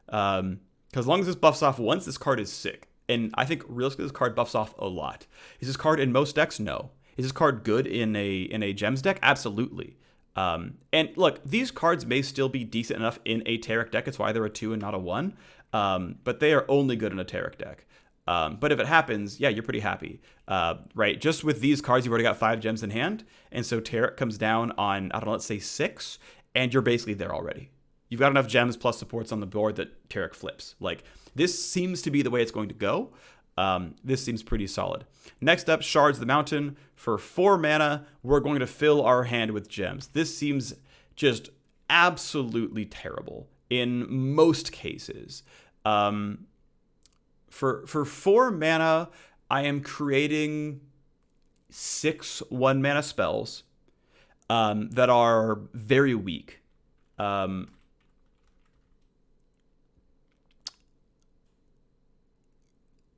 Because as long as this buffs off once, this card is sick. And I think realistically, this card buffs off a lot. Is this card in most decks? No. Is this card good in a gems deck? Absolutely. And look, these cards may still be decent enough in a Taric deck. It's why they're a 2 and not a 1. But they are only good in a Taric deck. But if it happens, yeah, you're pretty happy. Right? Just with these cards, you've already got 5 gems in hand. And so Taric comes down on, I don't know, let's say 6. And you're basically there already. You've got enough gems plus supports on the board that Taric flips. This seems to be the way it's going to go. This seems pretty solid. Next up, Shards of the Mountain. For 4 mana, we're going to fill our hand with gems. This seems just absolutely terrible in most cases. For 4 mana, I am creating 6 1-mana spells that are very weak.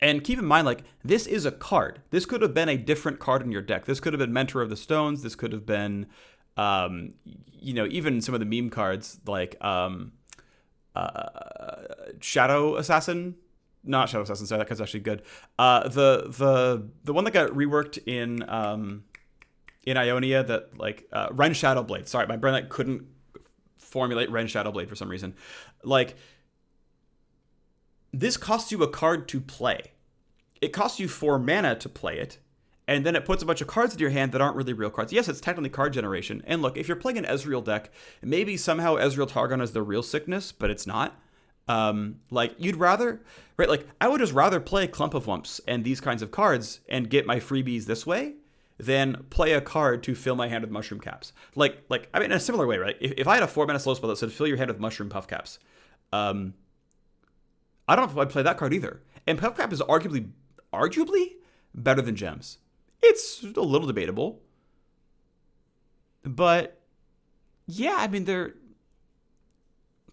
And keep in mind, this is a card. This could have been a different card in your deck. This could have been Mentor of the Stones. This could have been, even some of the meme cards Shadow Assassin. Not Shadow Assassin, sorry, that card's actually good. The one that got reworked in Ionia, that Ren Shadowblade. Sorry, my brain couldn't formulate Ren Shadowblade for some reason. This costs you a card to play. It costs you 4 mana to play it, and then it puts a bunch of cards in your hand that aren't really real cards. Yes, it's technically card generation. And look, if you're playing an Ezreal deck, maybe somehow Ezreal Targon is the real sickness, but it's not. You'd rather, right? I would just rather play Clump of Wumps and these kinds of cards and get my freebies this way than play a card to fill my hand with Mushroom Caps. In a similar way, right? If I had a 4-mana slow spell that said fill your hand with Mushroom Puff Caps, I don't know if I'd play that card either. And Puff Cap is arguably better than Gems. It's a little debatable. But yeah, they're...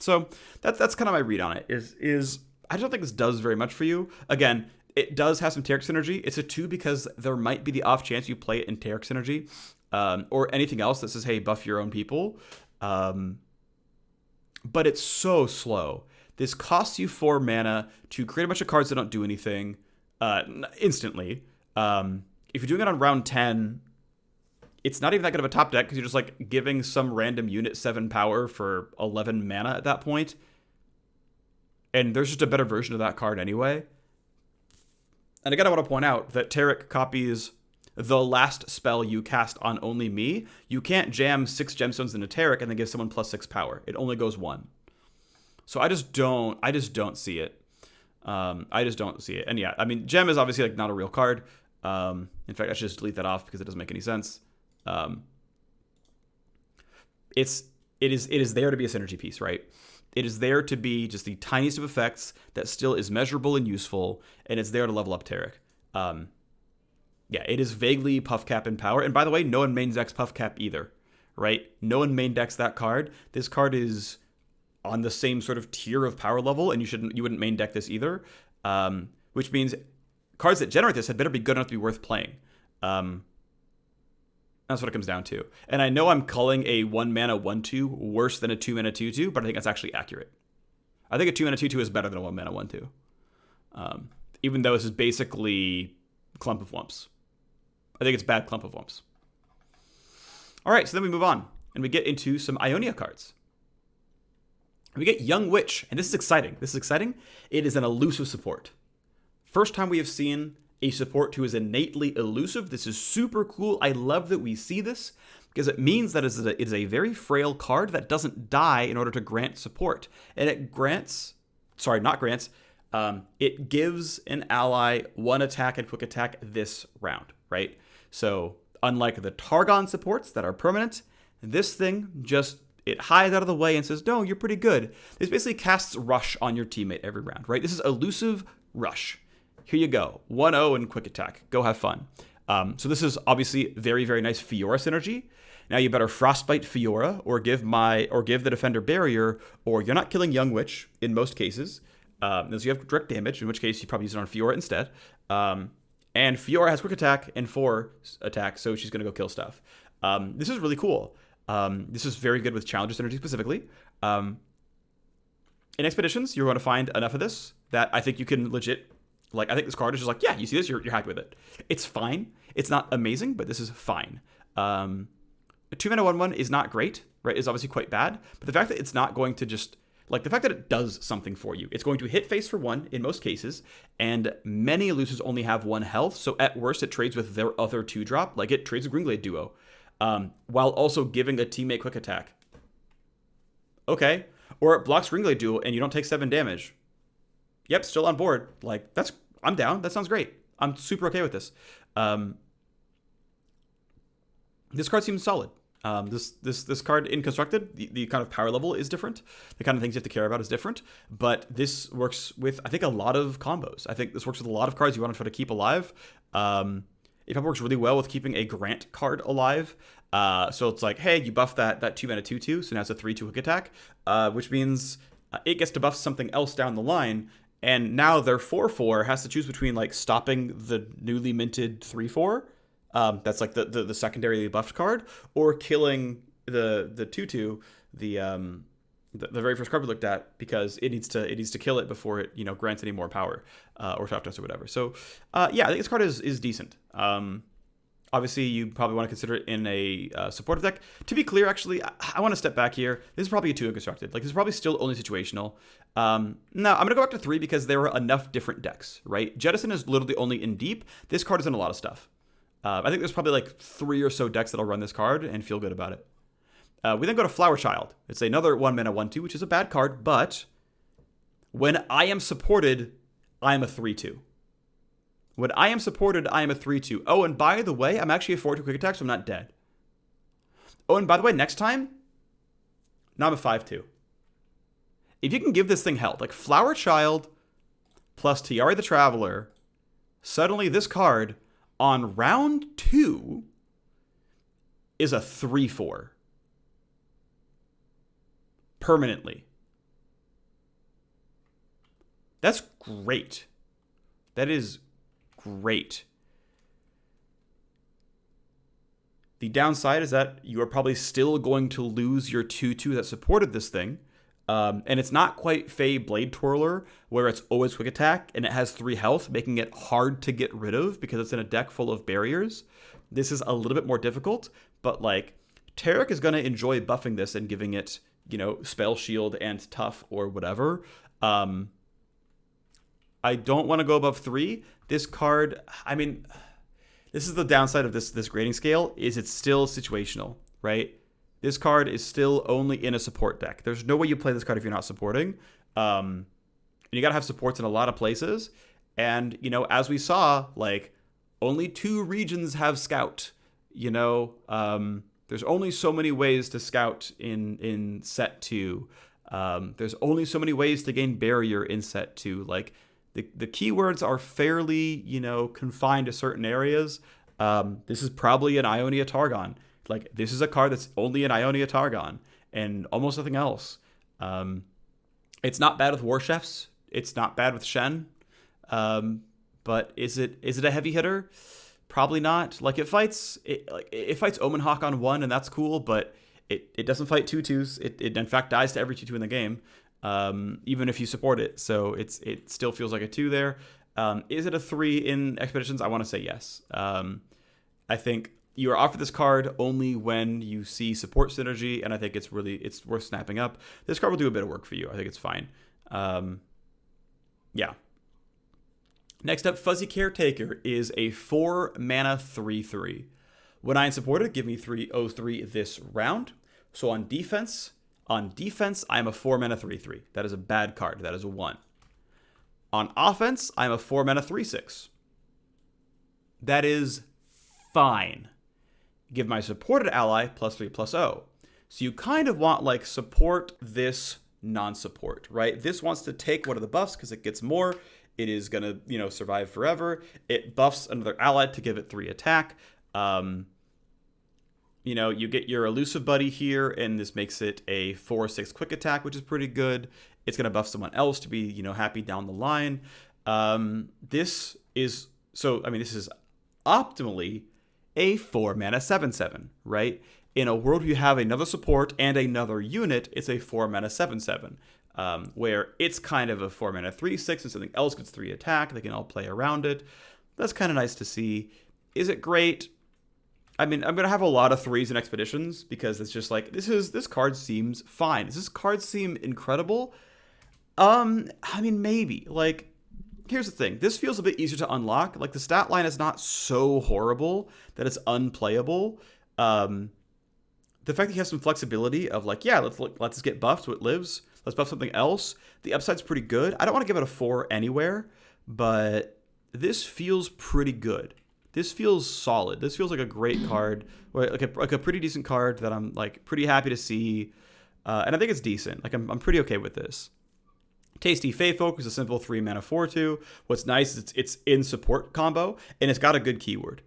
So that's kind of my read on it, is I don't think this does very much for you. Again, it does have some Taric synergy. It's a 2 because there might be the off chance you play it in Taric synergy, or anything else that says, hey, buff your own people. But it's so slow. This costs you 4 mana to create a bunch of cards that don't do anything instantly. If you're doing it on round 10, it's not even that good of a top deck because you're just giving some random unit 7 power for 11 mana at that point. And there's just a better version of that card anyway. And again, I want to point out that Taric copies the last spell you cast on only me. You can't jam 6 gemstones into Taric and then give someone +6 power. It only goes 1. So I just don't see it. I just don't see it. And yeah, I mean, gem is obviously like not a real card. In fact, I should just delete that off because it doesn't make any sense. It is there to be a synergy piece, right? It is there to be just the tiniest of effects that still is measurable and useful, and it's there to level up Taric. Yeah, it is vaguely puff cap in power. And by the way, no one main decks puff cap either, right? No one main decks that card. This card is on the same sort of tier of power level, and you wouldn't main deck this either. Which means cards that generate this had better be good enough to be worth playing. That's what it comes down to. And I know I'm calling a 1 mana 1/2 worse than a 2 mana 2/2, but I think that's actually accurate. I think a 2 mana 2/2 is better than a 1 mana 1/2. Even though this is basically Clump of Wumps. I think it's bad Clump of Wumps. All right, so then we move on, and we get into some Ionia cards. We get Young Witch, and this is exciting. It is an elusive support. First time we have seen a support who is innately elusive. This is super cool. I love that we see this because it means that it is a very frail card that doesn't die in order to grant support. And it it gives an ally 1 attack and quick attack this round, right? So unlike the Targon supports that are permanent, this thing just, it hides out of the way and says, no, you're pretty good. This basically casts Rush on your teammate every round, right? This is elusive Rush. Here you go, 1-0 and quick attack. Go have fun. So this is obviously very, very nice Fiora synergy. Now you better Frostbite Fiora or give the defender barrier, or you're not killing Young Witch in most cases. Unless you have direct damage, in which case you probably use it on Fiora instead. And Fiora has quick attack and 4 attack, so she's gonna go kill stuff. This is really cool. This is very good with Challenger synergy specifically. In Expeditions, you're going to find enough of this that I think you can legit. Like, I think this card is just like, yeah, you see this, you're happy with it. It's fine. It's not amazing, but this is fine. A 2 mana 1/1 is not great, right? It's obviously quite bad. But the fact that it's not going to just, like, the fact that it does something for you. It's going to hit face for 1 in most cases, and many elusives only have 1 health. So at worst, it trades with their other 2-drop. Like, it trades with Greenglade Duo, while also giving a teammate quick attack. Okay. Or it blocks Greenglade Duo, and you don't take 7 damage. Yep, still on board. Like, I'm down. That sounds great. I'm super okay with this. This card seems solid. This card in Constructed, the kind of power level is different. The kind of things you have to care about is different. But this works with, I think, a lot of combos. I think this works with a lot of cards you want to try to keep alive. It probably works really well with keeping a Grant card alive. So it's like, hey, you buff that 2 mana 2/2, so now it's a 3/2 quick attack, which means it gets to buff something else down the line. And now their 4/4 has to choose between like stopping the newly minted 3/4, that's like the secondarily buffed card, or killing the 2/2, the very first card we looked at, because it needs to kill it before it grants any more power or toughness or whatever. So yeah, I think this card is decent. Obviously, you probably want to consider it in a supportive deck. To be clear, actually, I want to step back here. This is probably a 2 constructed. Like, this is probably still only situational. No, I'm going to go back to 3 because there are enough different decks, right? Jettison is literally only in deep. This card is in a lot of stuff. I think there's probably like 3 or so decks that'll run this card and feel good about it. We then go to Flower Child. It's another 1 mana 1/2, which is a bad card, but when I am supported, I am a 3/2. When I am supported, I am a 3/2. Oh, and by the way, I'm actually a 4/2 quick attack, so I'm not dead. Oh, and by the way, next time, now I'm a 5/2. If you can give this thing health, like Flower Child plus Tayari the Traveler, suddenly this card on round 2 is a 3/4. Permanently. That's great. That is great. The downside is that you are probably still going to lose your 2/2 that supported this thing. And it's not quite Fey Blade Twirler, where it's always quick attack and it has 3 health, making it hard to get rid of because it's in a deck full of barriers. This is a little bit more difficult, but like Taric is going to enjoy buffing this and giving it, spell shield and tough or whatever. I don't want to go above 3, this card, I mean, this is the downside of this grading scale, is it's still situational, right? This card is still only in a support deck. There's no way you play this card if you're not supporting. You got to have supports in a lot of places. And, you know, as we saw, like, only 2 regions have Scout. You know, there's only so many ways to Scout in set 2. There's only so many ways to gain Barrier in set 2. Like, the keywords are fairly, you know, confined to certain areas. This is probably an Ionia Targon. Like, this is a card that's only an Ionia Targon and almost nothing else. It's not bad with War Chefs. It's not bad with Shen. But is it a heavy hitter? Probably not. Like, it fights Omen Hawk on 1, and that's cool, but it doesn't fight 2/2s. It in fact dies to every 2/2 in the game, even if you support it. So it still feels like a 2 there. Is it a 3 in Expeditions? I want to say yes. I think you are offered this card only when you see support synergy, and I think it's worth snapping up. This card will do a bit of work for you. I think it's fine. Yeah. Next up, Fuzzy Caretaker is a 4 mana 3/3. When I am supported, give me 3/03 this round. So on defense, I am a 4 mana 3/3. That is a bad card. That is a 1. On offense, I am a 4 mana 3/6. That is fine. Give my supported ally +3/+0. So you kind of want, like, support this non-support, right? This wants to take one of the buffs because it gets more. It is going to, you know, survive forever. It buffs another ally to give it 3 attack. You know, you get your elusive buddy here, and this makes it a 4/6 quick attack, which is pretty good. It's going to buff someone else to be, you know, happy down the line. This is optimally a 4 mana 7/7, right? In a world where you have another support and another unit, it's a 4 mana 7/7, where it's kind of a 4 mana 3/6 and something else gets 3 attack. They can all play around it. That's kind of nice to see. Is it great? I mean, I'm going to have a lot of 3s in Expeditions because it's just like, this card seems fine. Does this card seem incredible? I mean, maybe. Like, here's the thing. This feels a bit easier to unlock. Like, the stat line is not so horrible that it's unplayable. The fact that you have some flexibility of, like, yeah, let's get buffed so it lives. Let's buff something else. The upside's pretty good. I don't want to give it a 4 anywhere, but this feels pretty good. This feels solid. This feels like a great card, like a pretty decent card that I'm, like, pretty happy to see, and I think it's decent. Like, I'm pretty okay with this. Tasty Feyfolk is a simple 3 mana 4/2. What's nice is it's in support combo, and it's got a good keyword.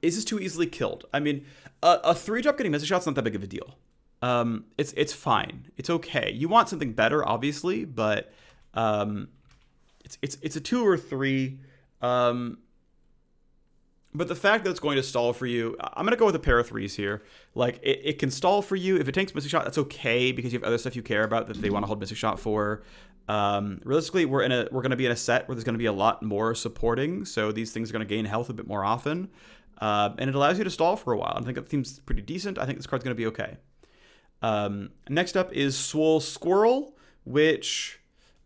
Is this too easily killed? I mean, a 3-drop getting Mystic Shot's not that big of a deal. It's fine. It's okay. You want something better, obviously, but it's a 2 or 3. But the fact that it's going to stall for you, I'm going to go with a pair of 3s here. Like, it can stall for you. If it takes Mystic Shot, that's okay because you have other stuff you care about that they want to hold Mystic Shot for. Realistically, we're going to be in a set where there's going to be a lot more supporting, so these things are going to gain health a bit more often. And it allows you to stall for a while. I think it seems pretty decent. I think this card's going to be okay. Next up is Swole Squirrel, which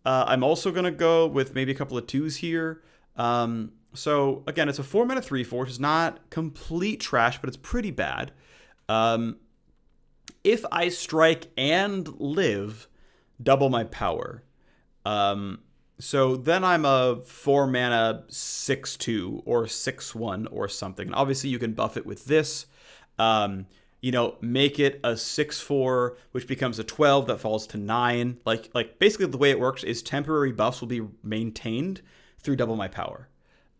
I'm also going to go with maybe a couple of 2s here. So, again, it's a 4 mana 3/4, which is not complete trash, but it's pretty bad. If I strike and live, double my power. So then I'm a 4 mana 6/2 or 6/1 or something. And obviously, you can buff it with this. You know, make it a 6/4, which becomes a 12 that falls to 9. Like basically the way it works is temporary buffs will be maintained through double my power.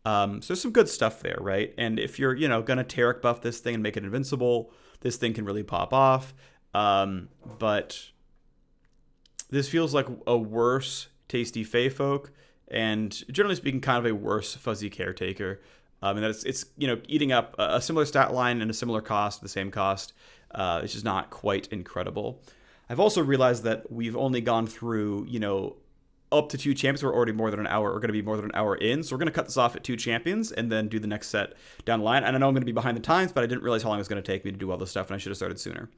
So there's some good stuff there, right? And if you're, you know, gonna Taric buff this thing and make it invincible, this thing can really pop off. But this feels like a worse Tasty Feyfolk, and generally speaking, kind of a worse Fuzzy Caretaker. And that it's you know, eating up a similar stat line and a similar cost, the same cost. It's just not quite incredible. I've also realized that we've only gone through, you know, up to 2 champions. We're already more than an hour. We're going to be more than an hour in. So we're going to cut this off at 2 champions and then do the next set down the line. And I know I'm going to be behind the times, but I didn't realize how long it was going to take me to do all this stuff, and I should have started sooner.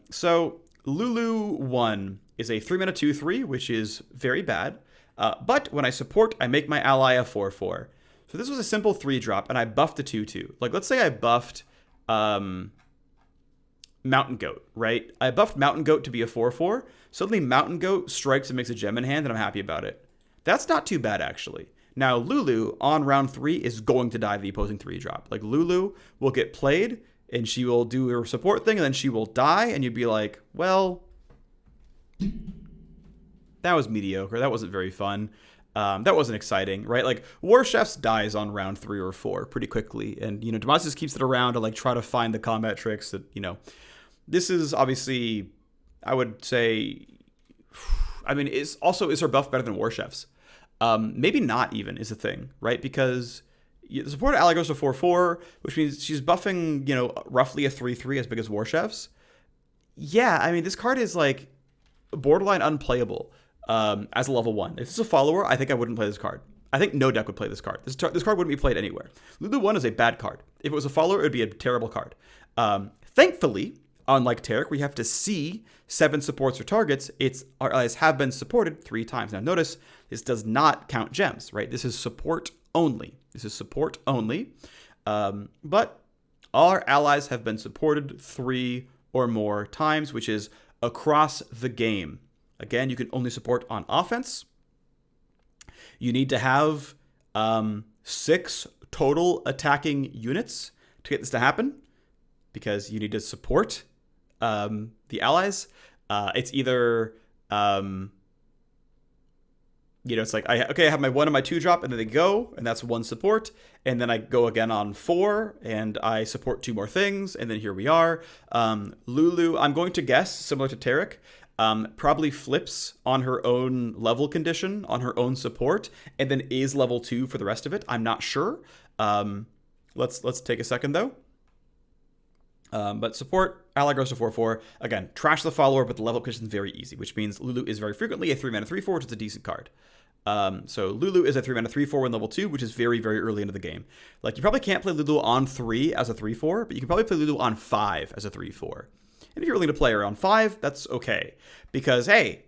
So Lulu 1 is a 3 mana 2/3, which is very bad. But when I support, I make my ally a 4/4. So this was a simple 3-drop, and I buffed a 2/2. Like, let's say I buffed Mountain Goat, right? I buffed Mountain Goat to be a 4/4. Suddenly Mountain Goat strikes and makes a gem in hand, and I'm happy about it. That's not too bad, actually. Now, Lulu, on round 3, is going to die the opposing 3-drop. Like, Lulu will get played, and she will do her support thing, and then she will die, and you'd be like, well, that was mediocre. That wasn't very fun. That wasn't exciting, right? Like, War Chefs dies on round 3 or 4 pretty quickly, and, you know, Demacius keeps it around to, like, try to find the combat tricks that, you know, this is obviously, I would say, I mean, is her buff better than War Chefs? Maybe not even is a thing, right? Because the support ally goes to 4/4, which means she's buffing, you know, roughly a 3/3 as big as War Chefs. Yeah, I mean, this card is like borderline unplayable as a level 1. If it's a follower, I think I wouldn't play this card. I think no deck would play this card. This card wouldn't be played anywhere. Lulu 1 is a bad card. If it was a follower, it would be a terrible card. Thankfully, unlike Taric, we have to see 7 supports or targets. Our allies have been supported 3 times. Now notice, this does not count gems, right? This is support only. But all our allies have been supported 3 or more times, which is across the game. Again, you can only support on offense. You need to have 6 total attacking units to get this to happen, because you need to support the allies. It's either, you know, it's like, I have my 1 and my 2-drop, and then they go, and that's 1 support, and then I go again on 4, and I support 2 more things, and then here we are. Lulu, I'm going to guess, similar to Taric, probably flips on her own level condition, on her own support, and then is level 2 for the rest of it. I'm not sure. Let's take a second, though. But support, ally goes to 4/4. Again, trash the follower, but the level up condition is very easy, which means Lulu is very frequently a 3-mana 3/4, which is a decent card. So Lulu is a 3-mana 3/4 when level 2, which is very, very early into the game. Like, you probably can't play Lulu on 3 as a 3/4, but you can probably play Lulu on 5 as a 3/4. And if you're willing to play her on 5, that's okay. Because, hey,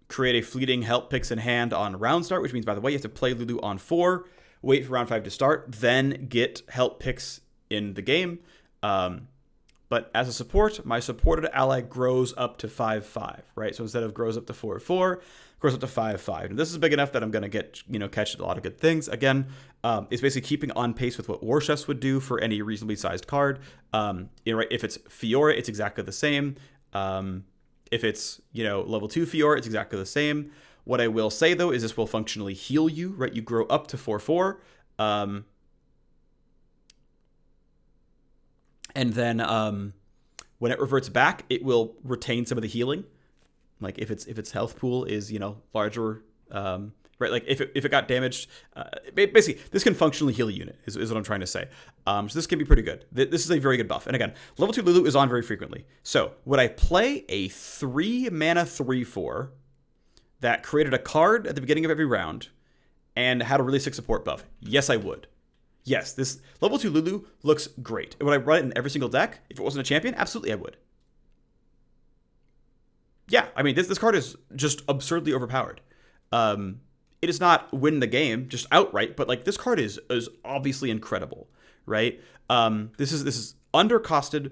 create a fleeting help picks in hand on round start, which means, by the way, you have to play Lulu on 4, wait for round 5 to start, then get help picks in the game. But as a support, my supported ally grows up to 5/5, right? So instead of grows up to 4/4, grows up to 5/5. And this is big enough that I'm going to get, you know, catch a lot of good things. Again, it's basically keeping on pace with what War Chefs would do for any reasonably sized card. You know, right? If it's Fiora, it's exactly the same. If it's, you know, level 2 Fiora, it's exactly the same. What I will say, though, is this will functionally heal you, right? You grow up to 4/4. And then when it reverts back, it will retain some of the healing. Like, if its health pool is, you know, larger, right? Like, if it got damaged, basically this can functionally heal a unit is what I'm trying to say. So this can be pretty good. This is a very good buff. And again, level 2 Lulu is on very frequently. So would I play a 3-mana 3/4 that created a card at the beginning of every round and had a really sick support buff? Yes, I would. Yes, this level 2 Lulu looks great. Would I run it in every single deck if it wasn't a champion? Absolutely, I would. Yeah, I mean, this card is just absurdly overpowered. It does not win the game just outright, but like, this card is obviously incredible, right? This is undercosted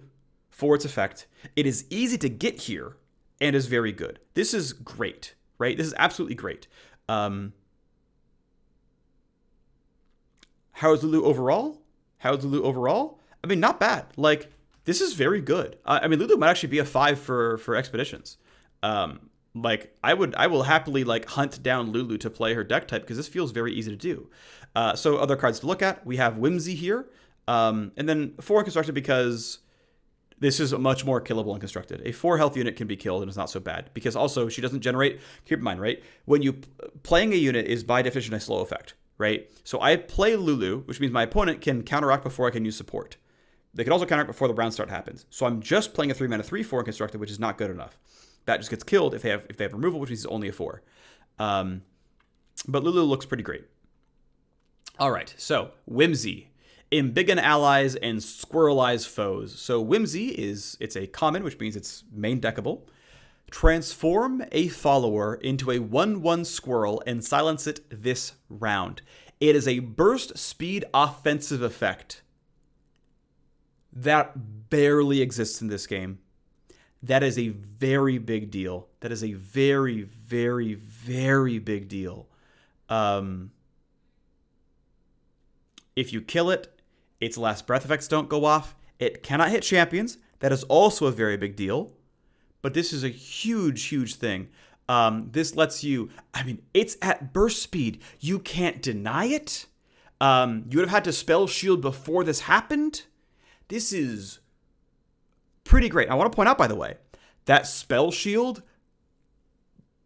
for its effect. It is easy to get here and is very good. This is great, right? This is absolutely great. How is Lulu overall? I mean, not bad. Like, this is very good. I mean, Lulu might actually be a 5 for expeditions. Like, I will happily, like, hunt down Lulu to play her deck type, because this feels very easy to do. So other cards to look at, we have Whimsy here, and then 4 Unconstructed, because this is much more killable and constructed. A 4 health unit can be killed, and it's not so bad, because also she doesn't generate, keep in mind, right? When you playing a unit is by definition a slow effect, right? So I play Lulu, which means my opponent can counteract before I can use support. They can also counteract before the round start happens. So I'm just playing a 3-mana 3/4 Unconstructed, which is not good enough. That just gets killed if they have removal, which is only a 4. But Lulu looks pretty great. All right, so Whimsy. Embiggen allies and squirrelize foes. So Whimsy it's a common, which means it's main deckable. Transform a follower into a 1/1 squirrel and silence it this round. It is a burst speed offensive effect that barely exists in this game. That is a very big deal. That is a very, very, very big deal. If you kill it, its last breath effects don't go off. It cannot hit champions. That is also a very big deal. But this is a huge, huge thing. This lets you, it's at burst speed. You can't deny it. You would have had to spell shield before this happened. This is pretty great. I want to point out, by the way, that spell shield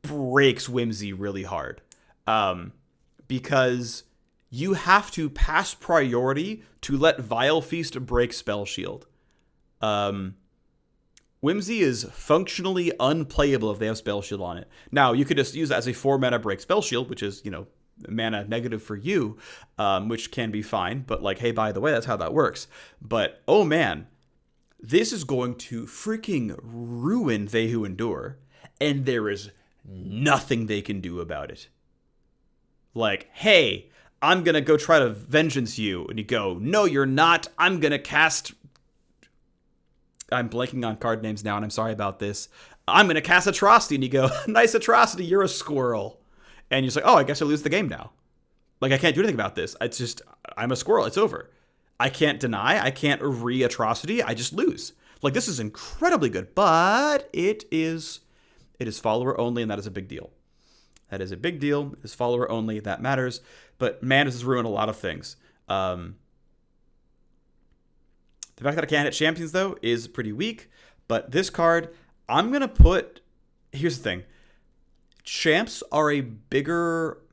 breaks Whimsy really hard. Because you have to pass priority to let Vile Feast break spell shield. Whimsy is functionally unplayable if they have Spell Shield on it. Now, you could just use that as a 4-mana break Spell Shield, which is, mana negative for you, which can be fine. But, hey, by the way, that's how that works. But, oh man, this is going to freaking ruin They Who Endure, and there is nothing they can do about it. Hey, I'm going to go try to vengeance you. And you go, no, you're not. I'm going to cast... I'm blanking on card names now, and I'm sorry about this. I'm going to cast Atrocity, and you go, nice Atrocity, you're a squirrel. And you're just like, oh, I guess I lose the game now. I can't do anything about this. It's just, I'm a squirrel, it's over. I can't deny, I can't re-Atrocity, I just lose. This is incredibly good, but it is follower only, and that is a big deal. That is a big deal. It is follower only, that matters. But man, this has ruined a lot of things. The fact that I can't hit champions, though, is pretty weak. But this card, I'm going to put... Here's the thing. Champs are a bigger...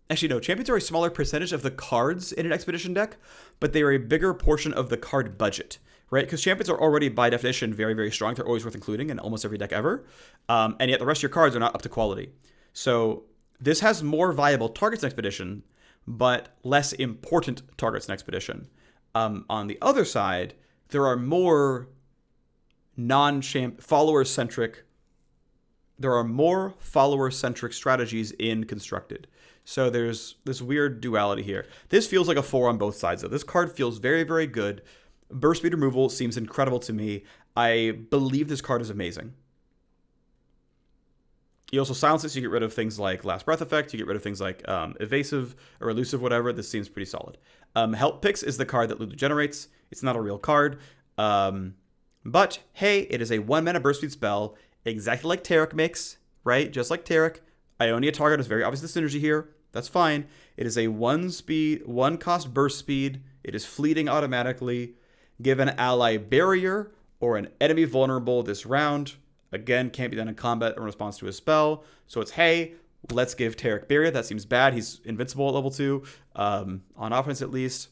Actually, no. Champions are a smaller percentage of the cards in an Expedition deck, but they are a bigger portion of the card budget, right? Because champions are already, by definition, very, very strong. They're always worth including in almost every deck ever. And yet the rest of your cards are not up to quality. So this has more viable targets in Expedition, but less important targets in Expedition. On the other side, there are more follower-centric strategies in Constructed. So there's this weird duality here. This feels like a 4 on both sides, though. This card feels very, very good. Burst speed removal seems incredible to me. I believe this card is amazing. You also silence it, so you get rid of things like Last Breath Effect. You get rid of things like Evasive or Elusive, whatever. This seems pretty solid. Help Picks is the card that Lulu generates. It's not a real card. But, hey, it is a 1-mana burst speed spell, exactly like Taric makes, right? Just like Taric. Ionia Target is very obvious the synergy here. That's fine. It is a 1-cost burst speed. It is fleeting automatically. Give an ally barrier or an enemy vulnerable this round. Again, can't be done in combat in response to a spell. So it's, hey, let's give Taric barrier. That seems bad. He's invincible at level 2, on offense at least.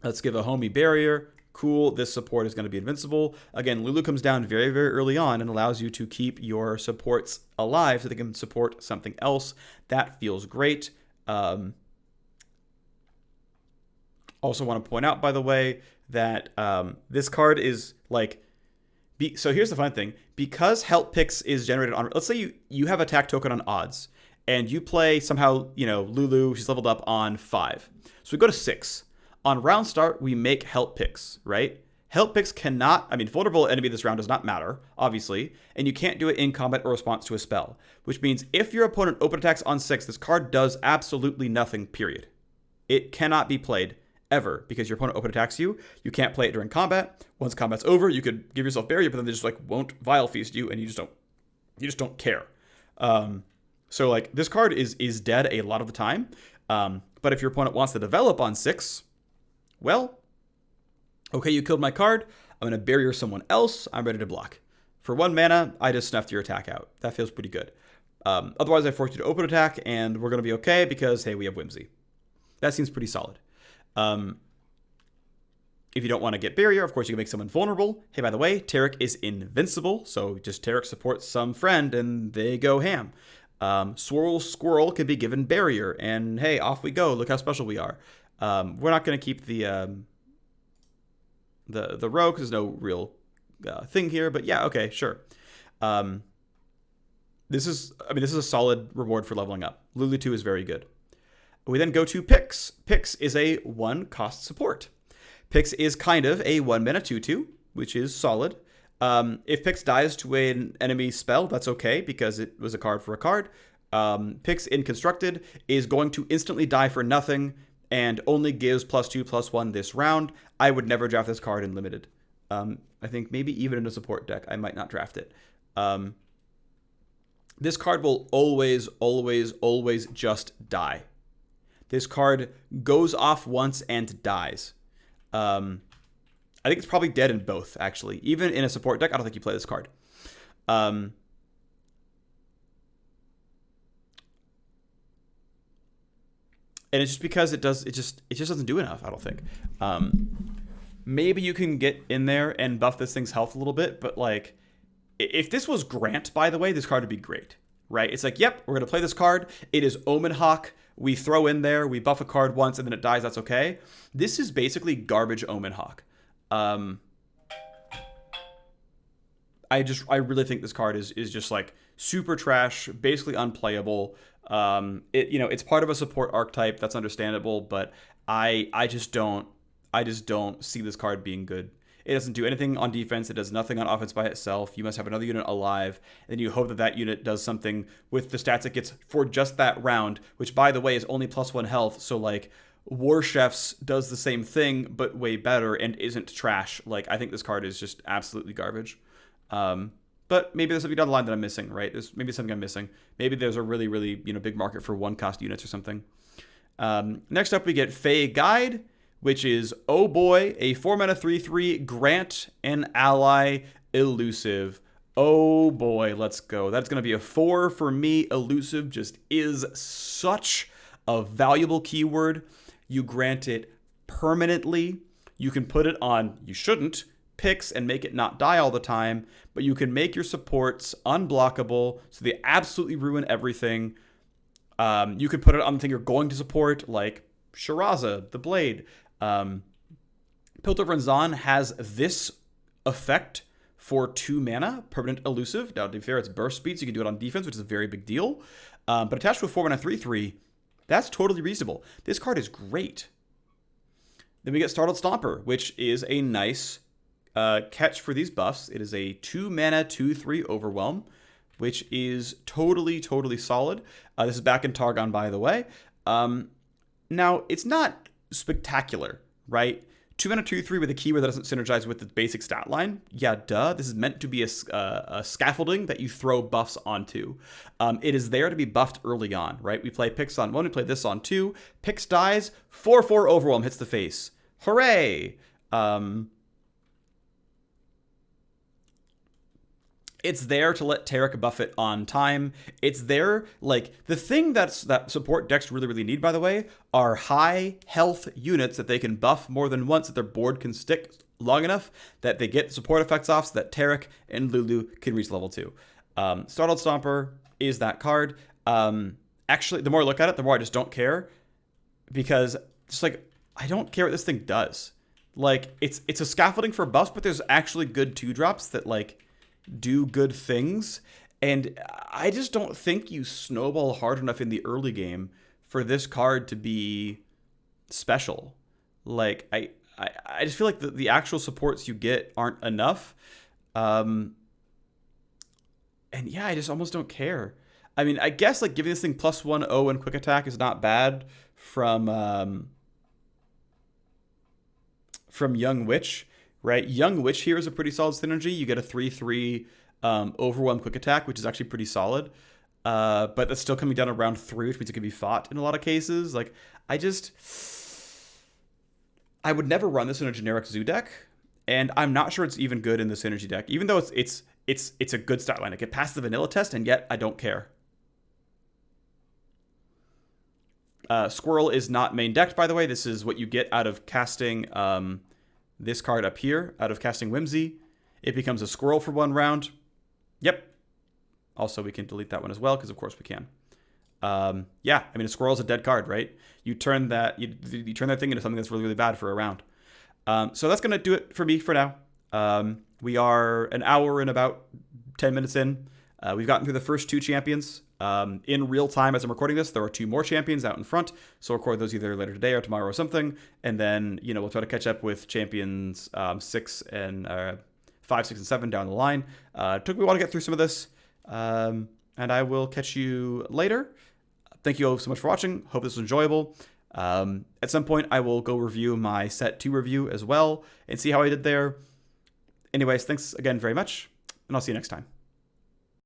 Let's give a homie barrier. Cool, this support is going to be invincible. Again, Lulu comes down very, very early on and allows you to keep your supports alive so they can support something else. That feels great. Also want to point out, by the way, that this card is so here's the fun thing. Because Help Picks is generated on... Let's say you have attack token on odds, and you play somehow, Lulu, she's leveled up on 5. So we go to 6. On round start, we make Help Picks, right? Help Picks cannot... vulnerable enemy this round does not matter, obviously, and you can't do it in combat or response to a spell, which means if your opponent open attacks on 6, this card does absolutely nothing, period. It cannot be played ever, because your opponent open attacks you. You can't play it during combat. Once combat's over, you could give yourself barrier, but then they just won't Vile Feast you, and you just don't care. So this card is dead a lot of the time. But if your opponent wants to develop on 6, well, okay, you killed my card. I'm going to barrier someone else. I'm ready to block. For 1 mana, I just snuffed your attack out. That feels pretty good. Otherwise, I force you to open attack, and we're going to be okay because, hey, we have Whimsy. That seems pretty solid. If you don't want to get barrier, of course, you can make someone vulnerable. Hey, by the way, Taric is invincible, so just Taric supports some friend, and they go ham. Squirrel can be given barrier, and hey, off we go. Look how special we are. We're not going to keep the rogue, because there's no real thing here, but yeah, okay, sure. This is a solid reward for leveling up. Lulu 2 is very good. We then go to Pix. Pix is a 1-cost support. Pix is kind of a 1-mana 2/2, which is solid. If Pix dies to an enemy spell, that's okay, because it was a card for a card. Pix in Constructed is going to instantly die for nothing, and only gives +2/+1 this round. I would never draft this card in Limited. I think maybe even in a support deck, I might not draft it. This card will always, always, always just die. This card goes off once and dies. I think it's probably dead in both, actually. Even in a support deck, I don't think you play this card. And it's just because it just doesn't do enough, I don't think. Maybe you can get in there and buff this thing's health a little bit, but like, if this was Grant, by the way, this card would be great, right? It's like, yep, we're going to play this card. It is Omen Hawk. We throw in there, we buff a card once, and then it dies. That's okay. This is basically garbage Omen Hawk. I really think this card is just like super trash, basically unplayable. It's part of a support archetype. That's understandable, but I just don't see this card being good. It doesn't do anything on defense. It does nothing on offense by itself. You must have another unit alive, and you hope that that unit does something with the stats it gets for just that round, which, by the way, is only +1 health. So, like, War Chefs does the same thing, but way better and isn't trash. Like, I think this card is just absolutely garbage. But maybe there's something down the line that I'm missing, right? There's maybe something I'm missing. Maybe there's a really, really, big market for 1-cost units or something. Next up, we get Fey Guide, which is, oh boy, a 4-mana 3/3 grant an ally elusive. Oh boy, let's go. That's going to be a 4 for me. Elusive just is such a valuable keyword. You grant it permanently. You can put it on, you shouldn't, Pix and make it not die all the time, but you can make your supports unblockable, so they absolutely ruin everything. You can put it on the thing you're going to support, like Shiraza, the Blade. Piltover and Zahn has this effect for 2 mana, permanent elusive. Now, to be fair, it's burst speed, so you can do it on defense, which is a very big deal. But attached to a 4-mana 3/3, that's totally reasonable. This card is great. Then we get Startled Stomper, which is a nice catch for these buffs. It is a 2-mana 2/3 Overwhelm, which is totally, totally solid. This is back in Targon, by the way. Now, it's not spectacular, right? 2-mana 2/3 with a keyword that doesn't synergize with the basic stat line. Yeah, duh. This is meant to be a scaffolding that you throw buffs onto. It is there to be buffed early on, right? We play Pix on 1, we play this on 2. Pix dies, 4/4 Overwhelm hits the face. Hooray! It's there to let Taric buff it on time. It's there, like, the thing that support decks really, really need, by the way, are high health units that they can buff more than once, that their board can stick long enough that they get support effects off so that Taric and Lulu can reach level 2. Startled Stomper is that card. Actually, the more I look at it, the more I just don't care, because just like, I don't care what this thing does. Like, it's a scaffolding for buffs, but there's actually good 2-drops that, like, do good things, and I just don't think you snowball hard enough in the early game for this card to be special. Like, I just feel like the actual supports you get aren't enough, and yeah, I just almost don't care. I mean, I guess like giving this thing +1/0 and quick attack is not bad from Young Witch. Right, Young Witch here is a pretty solid synergy. You get a 3/3 Overwhelm quick attack, which is actually pretty solid. But that's still coming down around 3, which means it can be fought in a lot of cases. Like, I would never run this in a generic Zoo deck, and I'm not sure it's even good in the synergy deck. Even though it's a good stat line, it passed the vanilla test, and yet I don't care. Squirrel is not main decked, by the way. This is what you get out of casting. This card up here, out of casting Whimsy. It becomes a squirrel for 1 round. Yep. Also, we can delete that one as well, because of course we can. Yeah, I mean, a squirrel is a dead card, right? You turn that you turn that thing into something that's really, really bad for a round. So that's going to do it for me for now. We are an hour and about 10 minutes in. We've gotten through the first 2 champions. In real time as I'm recording this, there are 2 more champions out in front, so I'll record those either later today or tomorrow or something, and then, we'll try to catch up with champions 6 and 5, 6, and 7 down the line. It took me a while to get through some of this, and I will catch you later. Thank you all so much for watching. Hope this was enjoyable. At some point, I will go review my set 2 review as well and see how I did there. Anyways, thanks again very much, and I'll see you next time.